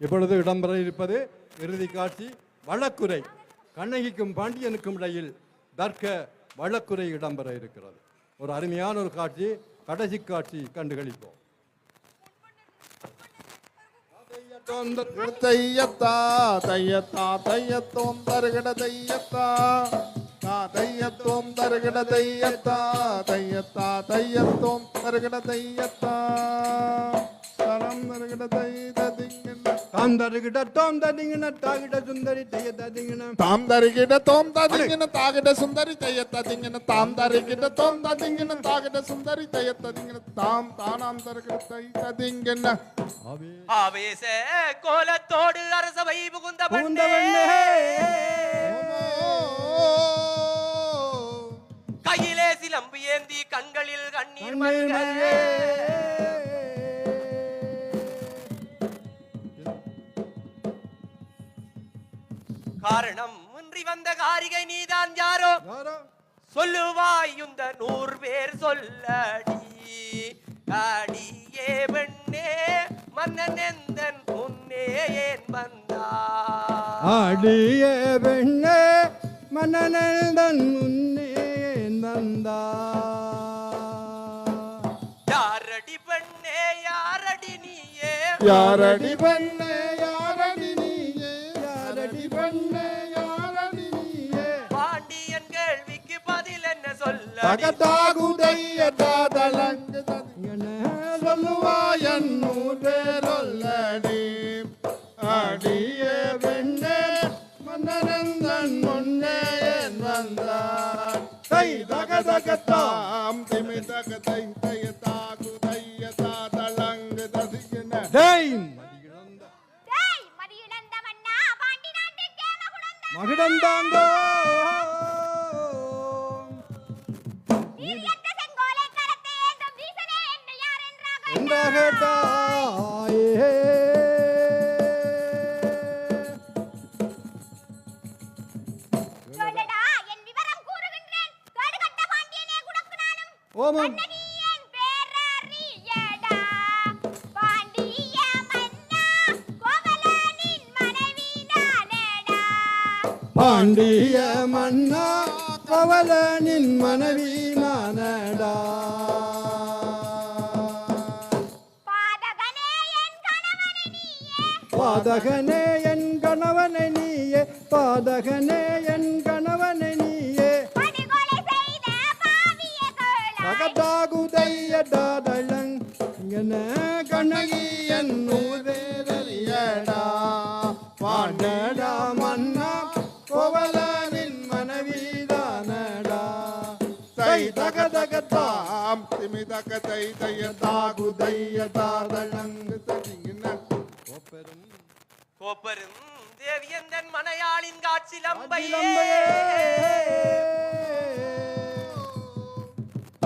இப்பொழுது இடம்பெற இருப்பது இறுதி காட்சி வழக்குரை. கண்ணகிக்கும் பாண்டியனுக்கும் இடையில் தர்க்க வழக்குரை இடம்பெற இருக்கிறது. ஒரு அருமையான ஒரு காட்சி, கடைசி காட்சி கண்டுகளிப்போம். தையத்தா தையத்தா தையத்தோம் தருகிட தையத்தா தையத்தோம் தருகிட தையத்தா தையத்தா தையத்தோம் தருகிட தையத்தா தரம் தருகிட தையதிங்கின தாம் தருகிட தோம் ததிங்கின தாகிட சுந்தரி தைய ததிங்கின தாம் தருகிட தோம் ததிங்கின தாகிட சுந்தரி தையத்ததிங்கின தாம் தருகிட தோம் ததிங்கின தாகிட சுந்தரி தையத்ததிங்கின தாம் தானாம் தருகிட தையதிங்கின ஆவேச கோலத்தோடு அரசவை புகுந்த பூந்தவண்ணே கையிலே சிலம்பு ஏந்தி கண்களில் கண்ணீர் கண்ணீர் மல்க. மல்கே. காரணம் இன்றி வந்த காரிகை நீதான் யாரோ யாரோ? சொல்லுவாய் இந்த 100 பேர் சொல்லடி அடியே பெண்ணே மன்னன் எந்தன் முன்னே ஏன் வந்தா ஆடிய பெண்ணே மன்னனந்தன் முன்னே நந்தா யாரடி பெண்ணே யாரடி நீயே யாரடி பெண்ணே யாரடி நீயே யாரடி பெண்ணே யாரடி நீயே பாண்டியன் கேள்விக்கு பதில் என்ன சொல்ல தகதாகுதையதாதலங்கு சொல்லுவாயன் பேரொல்லடி அடிய பெண்ணே மன்னனந்தன் முன்னே வந்தான் தை தகதகத்தாம் திமி தகதை தையதாகுதையதாதலங்கு ததிகின டேய் டேய் மதியிழந்த மன்னா பாண்டி நாட்டுக்கே மகுடந்த மகிடந்தாங்கோ வீரியத்த செங்கோலை கரத்தை ஏந்தும் வீசனே என்ன யார் என்றாக என்றாக தாயே சொல்லடா என் விவரம் கூறுகின்றேன் கடுகட்ட பாண்டியனே குடக்குனாலும் ஓமம் கண்ணகியின் பேரறியடா பாண்டிய மன்னா கோவலனின் மனைவி நானடா பாண்டிய மன்னா கவலனின் மனைவி நானடா பாதகனே என் கணவனை நீயே பாதகனே என் கணவனை நீயே பாதகனே என் கணவனை நீயே படுகொலை செய்த பாவிய கோளாய் தகதாகுதையதாதலங் என கண்ணகி என்னூரேறியடா பாண்டடா மன்னா கோவலனின் மனைவிதானடா தை தகதகத்தாம் திமி தகதை தையதாகுதையதாதலங்கு ததிகின கோப்பரும் தேவியந்தன் மனையாளின் காட்சிலம்பையே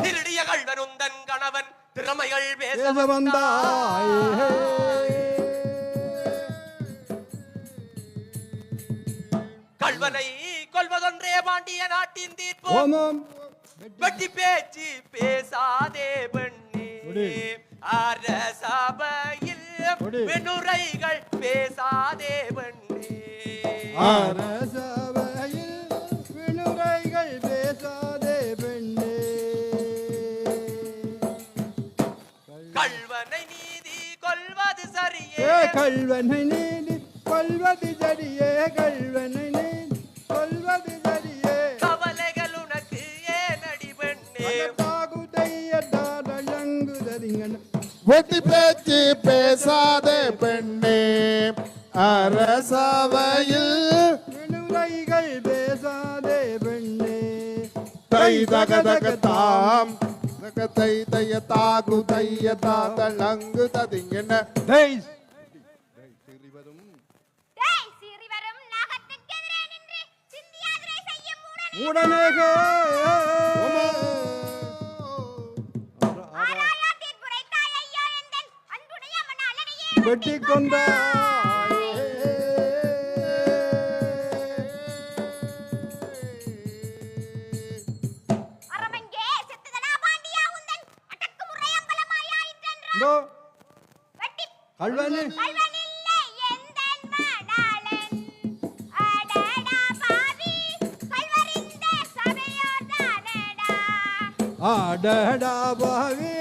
திருடிய கள்வனும் தன் கணவன் திறமைகள் பேச பேச வந்தாய் கள்வனை கொல்வதொன்றே பாண்டிய நாட்டின் தீர்ப்பு ஓமம் வெட்டி பேச்சு பேசாதே பெண்ணே கொடி. அரசபையில் கொடி. வெண்ணுரைகள் பேசாதே பெண்ணே அரசவையில் வினுரைகள் பேசாதே பெண்ணே கள்வனை நீதி கொல்வது சரியே ஏ கள்வனை நீதி கொல்வது சரியே கள்வனை நீதி கொல்வது சரியே கவலைகள் உனக்கு ஏனடி பெண்ணே தாகுதையதாடலங்குதறிங்கன வெட்டி பேச்சு பேசாதே பெண்ணே அரசவையில் வினுரைகள் பேசாதே பெண்ணே தை தக தக தாம் தக தை தைய தாகு தைய தாதலங்கு ததிங்கன டேய் டேய் சீறி வரும் நாகத்துக்கு எதிரே நின்று சிந்தியாதிரை செய்யும் மூடனே உடனேக ஆராயா தீர்ப்புரைத்தாய் ஐயா எந்தன் அன்புடைய மணாளனையே வெட்டி கொண்டாய் அரமங்கே செத்துதடா பாண்டியா உந்தன் அடக்கு முறை அம்பலமாயாயிற்றென்றா இதோ வெட்டி கள்வனே கல்வனில்லை எந்தன் மணாளன் அடடா பாவி கல்வரிந்த சபையோர் தானடா ஆடடா பாவி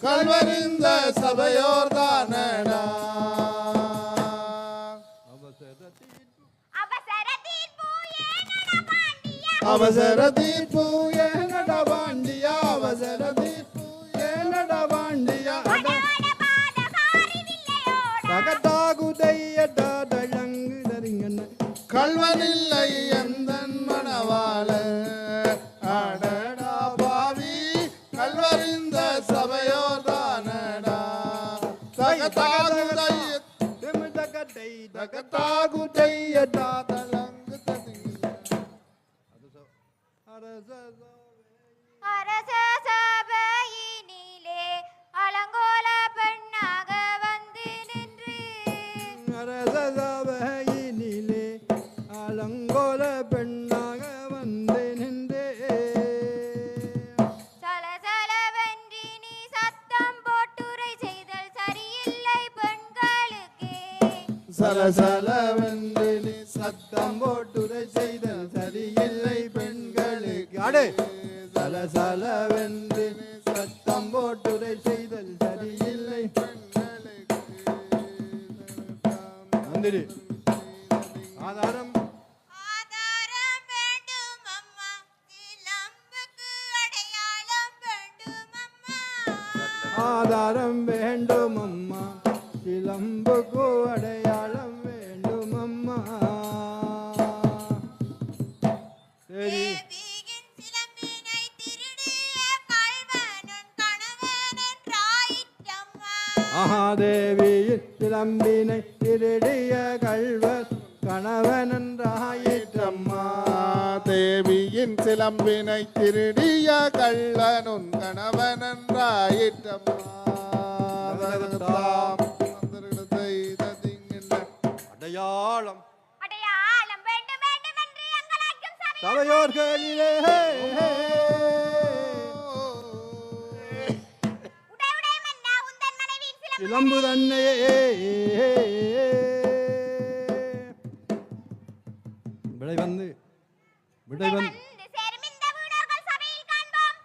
கல்வரிந்த சபையோர் தானடா அவசர தீர்ப்பு ஏனடா பாண்டியா அவசர தீர்ப்பு ஏனடா பாண்டியா அவசர தீர்ப்பு ஏனடா பாண்டியா அடாட பாதகாரி வில்லையோடா தகதாகுதையதாடலங்குதறிங்கன கல்வனில்லை எந்தன் மணவாள அடடா பாவி கல்வரிந்த சபையோர் தானடா தகதாகு தைய திமிதகதை தகதாகு தைய தாதலங்கு ததிங்கன அரச சபையினிலே அலங்கோல பெண்ணாக வந்து நின்று அரசபையினிலே அலங்கோல பெண்ணாக வந்து நின்றே சலசலவென்றி நீ சத்தம் போட்டுரை செய்தல் சரியில்லை பெண்களுக்கே சலசலவென்று நீ சத்தம் போட்டுரை செய்தல் சரியில்லை பெண்களுக்கு அடே சலசலவென்று சத்தம் போட்டுரை செய்தல் சரியில்லை மந்திரி ஆதாரம் ஆதாரம் வேண்டும் அம்மா சிலம்புக்கு அடையாளம் வேண்டும் அம்மா ஆதாரம் வேண்டும் அம்மா சிலம்புக்கு அடையாளம் வேண்டும் அம்மா சரி தேவியின் சிலம்பினை திருடிய கள்வனுன் கணவன் என்றாயிற்றம்மா மகாதேவியின் சிலம்பினை திருடிய கள்வர் கணவனன்றாயிற்றம்மா தேவியின் சிலம்பினை திருடிய கள்ளனுன் கணவனன்றாயிற்றம்மா அடையாளம் அடையாளம் வேண்டும் வேண்டும் என்று எங்களாக்கும் சபை சபையோர்களிலே உடை உடை மன்னா உந்தன் மனைவியின் சிலம்பு சிலம்பு தன்னை விடை வந்து விடை வந்து வந்து சேரும் இந்த வீணர்கள் சபையில் காண்போம்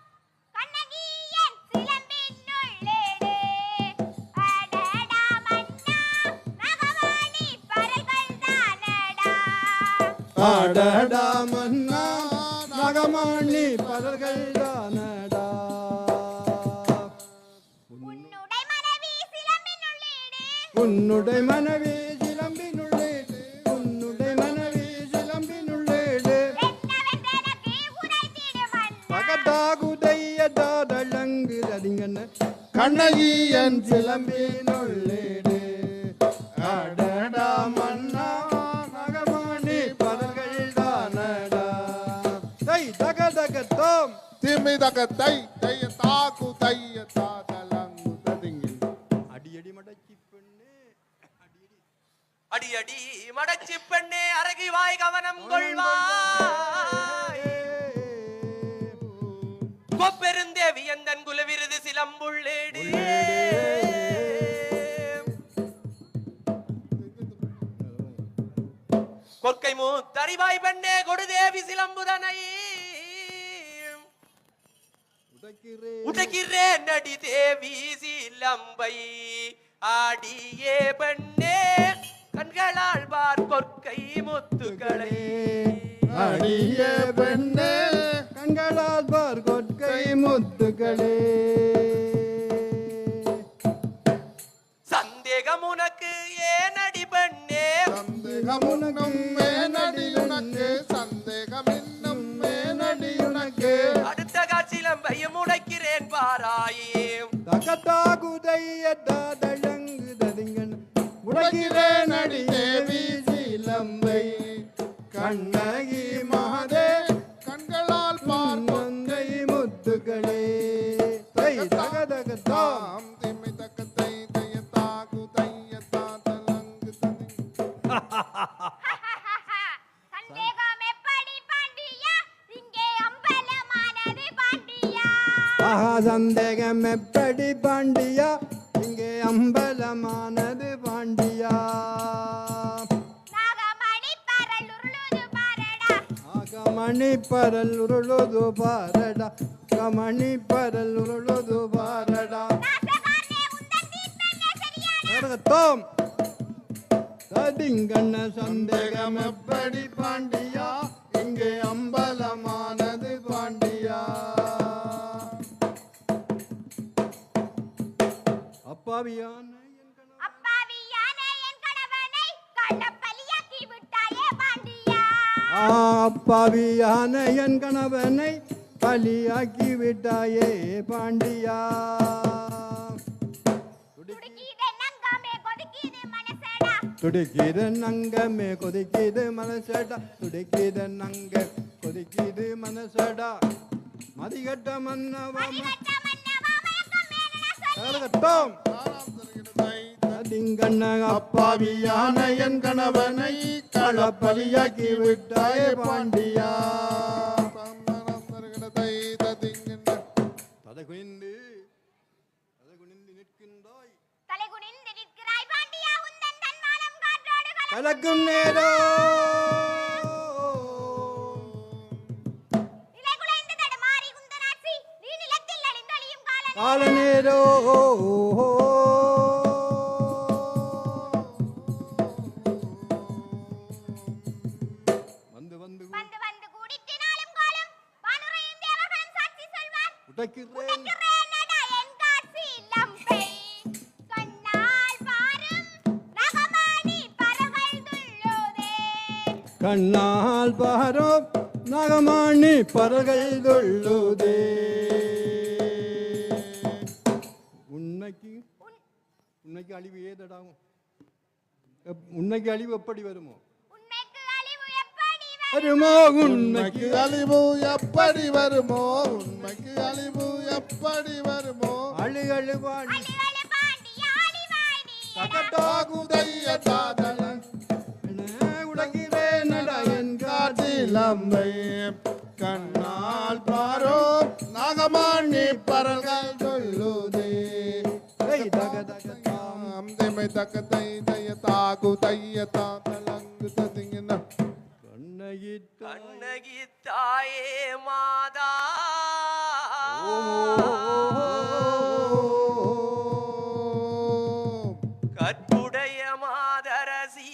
கண்ணகி என் சிலம்பினுள்ளேடே அடடா மன்னா நகவாணி பறைகள் தானடா ஆடடா மன்னா நகமாணி பலர்கள் தானடா உன்னுடை மனைவி சிலம்பினுள்ளேடே உன்னுடைய மனைவி சிலம்பினுள்ளேடு உன்னுடைய மனைவி சிலம்பினுள்ளேடு என்னவென்றெனக்கு உரைத்திடு மன்னா பகதாகுதையதாடலங்குதறிங்கன கண்ணகியன் சிலம்பினுள்ளேடு அடடா மன்னா நகமாணி பலர்கள் தானடா தை தக தகத்தோம் திமிதக தை தைய தாக்கு தைய தாதலங்கு ததிங்கில் அடியடி மடக்கி பெண்ணே அடி அடி மடச்சி பெண்ணே அரகிவாய் கவனம் கொள்வாய் கொப்பெருந்தேவி எந்தன் குலவிருது சிலம்புள்ளேடி கொற்கை மூத்தறிவாய் பெண்ணே கொடுதேவி சிலம்புதனை உடைக்கிறேன் நடி தேவி சிலம்பை ஆடியே பெண்ணே கண்களால் பார் கொற்கை முத்துக்களை அடிய பெண்ணே கண்களால் பார் கொற்கை முத்துக்களே சந்தேகம் உனக்கு ஏனடி பெண்ணே சந்தேகம் இன்னும் மேனடி உனக்கு சந்தேகம் இன்னும் மேனடி உனக்கு அடுத்த காட்சிலம்பையும் உடைக்கிறேன் பாராயே தகத்தா குதையதா தழங்கு ததிங்கன் உடைக்கிறேன் அடி தேவி சிலம்பை கண்ணகி மகதே கண்களால் பார்க்கும் மங்கை முத்துக்களே தை தகதகதாம் தாம் திம்மி தக்க தை தைய தாகு தைய தாதலங்கு ததி சந்தேகம் எப்படி பாண்டியா இங்கே அம்பலமானது பாண்டியா ஆஹா சந்தேகம் எப்படி பாண்டியா இங்கே அம்பலமானது பாண்டியா நாகமணி பரல் உருளுது பாரடா ஆகமணி பரல் உருளுது பாரடா கமணி பரல் உருளுது பாரடா நாசகாரனே உந்தன் தீர்ப்பென்ன சரியான தகதோம் ததிங்கண்ண சந்தேகம் எப்படி பாண்டியா இங்கே அம்பலமானது பாண்டியா அப்பாவியான அப்பாவியான என் கணவனை கள்ளப்பலியாக்கி விட்டாயே பாண்டியா அப்பாவியான என் கணவனை பலியாக்கி விட்டாயே பாண்டியா துடுக்கிட நங்கமே கொதிக்கிது மனசடா துடிக்கிது நங்கமே கொதிக்கிது மனசடா துடிக்கிது நங்க கொதிக்கிது மனசடா மதிகட்ட மன்னவா மதிகட்ட மன்னவா மயக்கம் மேலடா சொல்லி தகதோம் தாராம் தருகிற தை திங்கண்ண அப்பாவியான என் கணவனை களப்பலியாக்கி விட்டாயே பாண்டியா தாம் தருகிற தை ததிங்கின்ற தலை குனிந்து நிற்கின்றாய் தலை குனிந்து நிற்கிறாய் பாண்டியா உந்தன் தன்மானம் காற்றோடு கலக்கும் நேரோ நிலை குலைந்து தடுமாறி குந்தனாட்சி நீ நிலத்தில் அழிந்தொழியும் காலனே கால நேரோ வந்து வந்து வந்து வந்து கூடித்தினாலும் காலம் வானுரையும் தேவர்களும் சாட்சி சொல்வார் உடைக்கிறேன் உடைக்கிறேனடா என் காட்சி லம்பை கண்ணால் பாரும் நகமணி பறவை துள்ளுதே கண்ணால் பாரோ நாகமாணி பறகள் தொள்ளுதே உன்னைக்கு அழிவு ஏதடாகும் உன்னைக்கு அழிவு எப்படி வருமோ உண்மைக்கு அழிவு எப்படி வருமோ உண்மைக்கு அழிவு எப்படி வருமோ உண்மைக்கு அழிவு எப்படி வருமோ அழுகழு பாடி அழிவழு பாண்டியா அழிவாய் நீ தகட்டாகுதைய தாதலன் உடைக்கிறேன் என் காட்டிலம்பை கண்ணால் பாரோ நாகமாணி பரல்கள் சொல்லுதே தாம் திமை தக்க தை தைய தாகு தைய தாதலங்கு ததிங்கின கண்ணகி தாயே மாதா கற்புடைய மாதரசி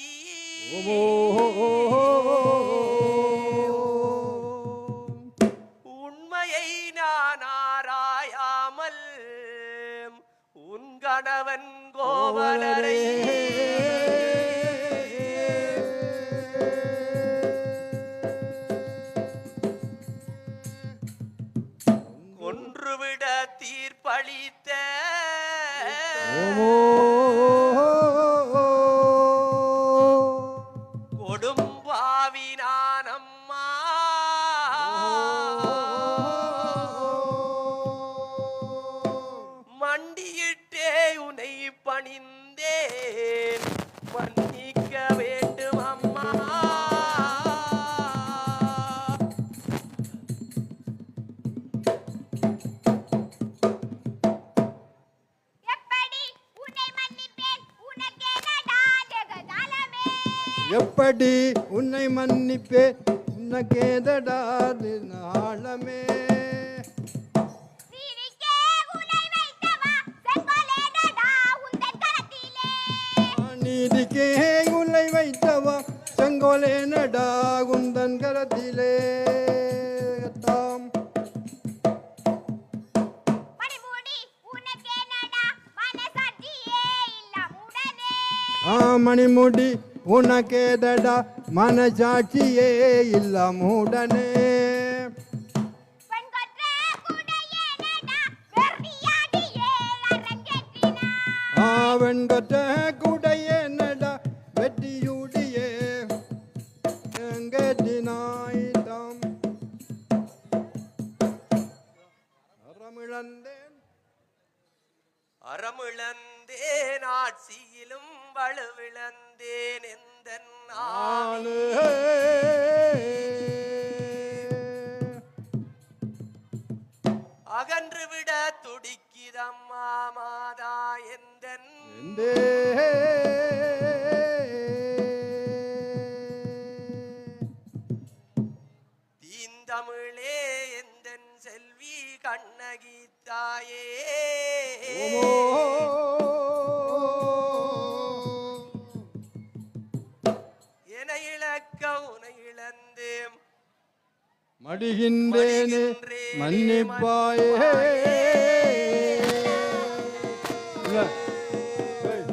உண்மையை நான் ஆராயாமல் உன் கணவன் கோவலரை கொன்றுவிட தீர்ப்பளித்த கொடும்பாவினானம்மா மண்டியிட்டே உனை பணிந்தேன் மன்னிக்க வேண்டும் அம்மா எப்படி உன்னை மன்னிப்பேன் உனக்கே நடா ஜெகஜாலமே எப்படி உன்னை மன்னிப்பேன் உனக்கேதடா நாளமே நீரிக்கே உலை வைத்தவா செங்கோலேனடா உந்தன் கரத்திலே நீதிக்கே உன்னை வைத்தவா செங்கோலேனடா உந்தன் கரத்திலே தாம் மணிமூடி உனக்கேனடா மனசாட்சியே இல்லாமுடனே மணிமுடி உனக்கேதடா மனசாட்சியே இல்லாமுடனே பெண்கொற்ற குடையேனடா வெறியாடியே அரங்கேற்றினாய் வெண்கொற்ற குடையேனடா வெற்றியுடியே எங்கேற்றினாய்தாம் அறமிழந்தேன் அறமிழந்தேன் ஆட்சியிலும் வலுவிழந்தேன் எந்தன் ஆளே. அகன்று விட துடிக்கிதம்மா மாதா எந்தன் எந்தே தீந்தமிழே எந்தன் செல்வி கண்ணகி தாயே என இழக்க உனை இழந்தேன் மடிகின்றேனே மன்னிப்பாயே இல்ல. ஏய்,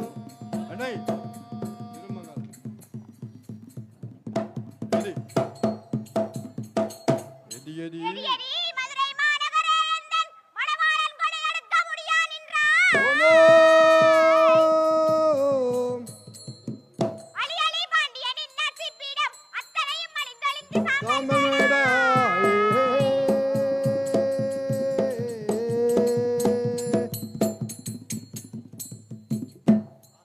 அண்ணை, திரும்புங்க. எடி. எடி, எடி. எடி மதுரை மாநகரே எந்தன் மணவாளன் கொடை எடுக்க முடியா நின்றான் ஓமோ. அலி அலி பாண்டியனின் நசிப்பிடம் அத்தனையும் அழிந்தொழிந்து சாம்பமேடா.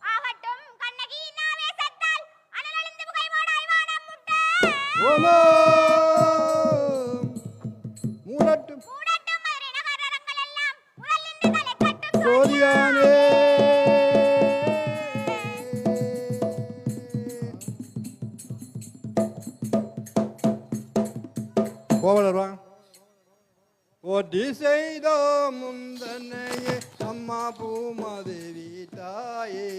ஆகட்டும் கண்ணகியின் ஆவேசத்தால் அனலழிந்து புகைமோடாய் வானம் முட்ட ஓமோ. மூடட்டும் மூடட்டும் மதுரை நகரங்கள் எல்லாம் முதலின்று தலை கட்டும் சோதியானே. கோவலர்வா ஓட்டி செய்தோ முந்தனையே அம்மா பூமாதேவி தாயே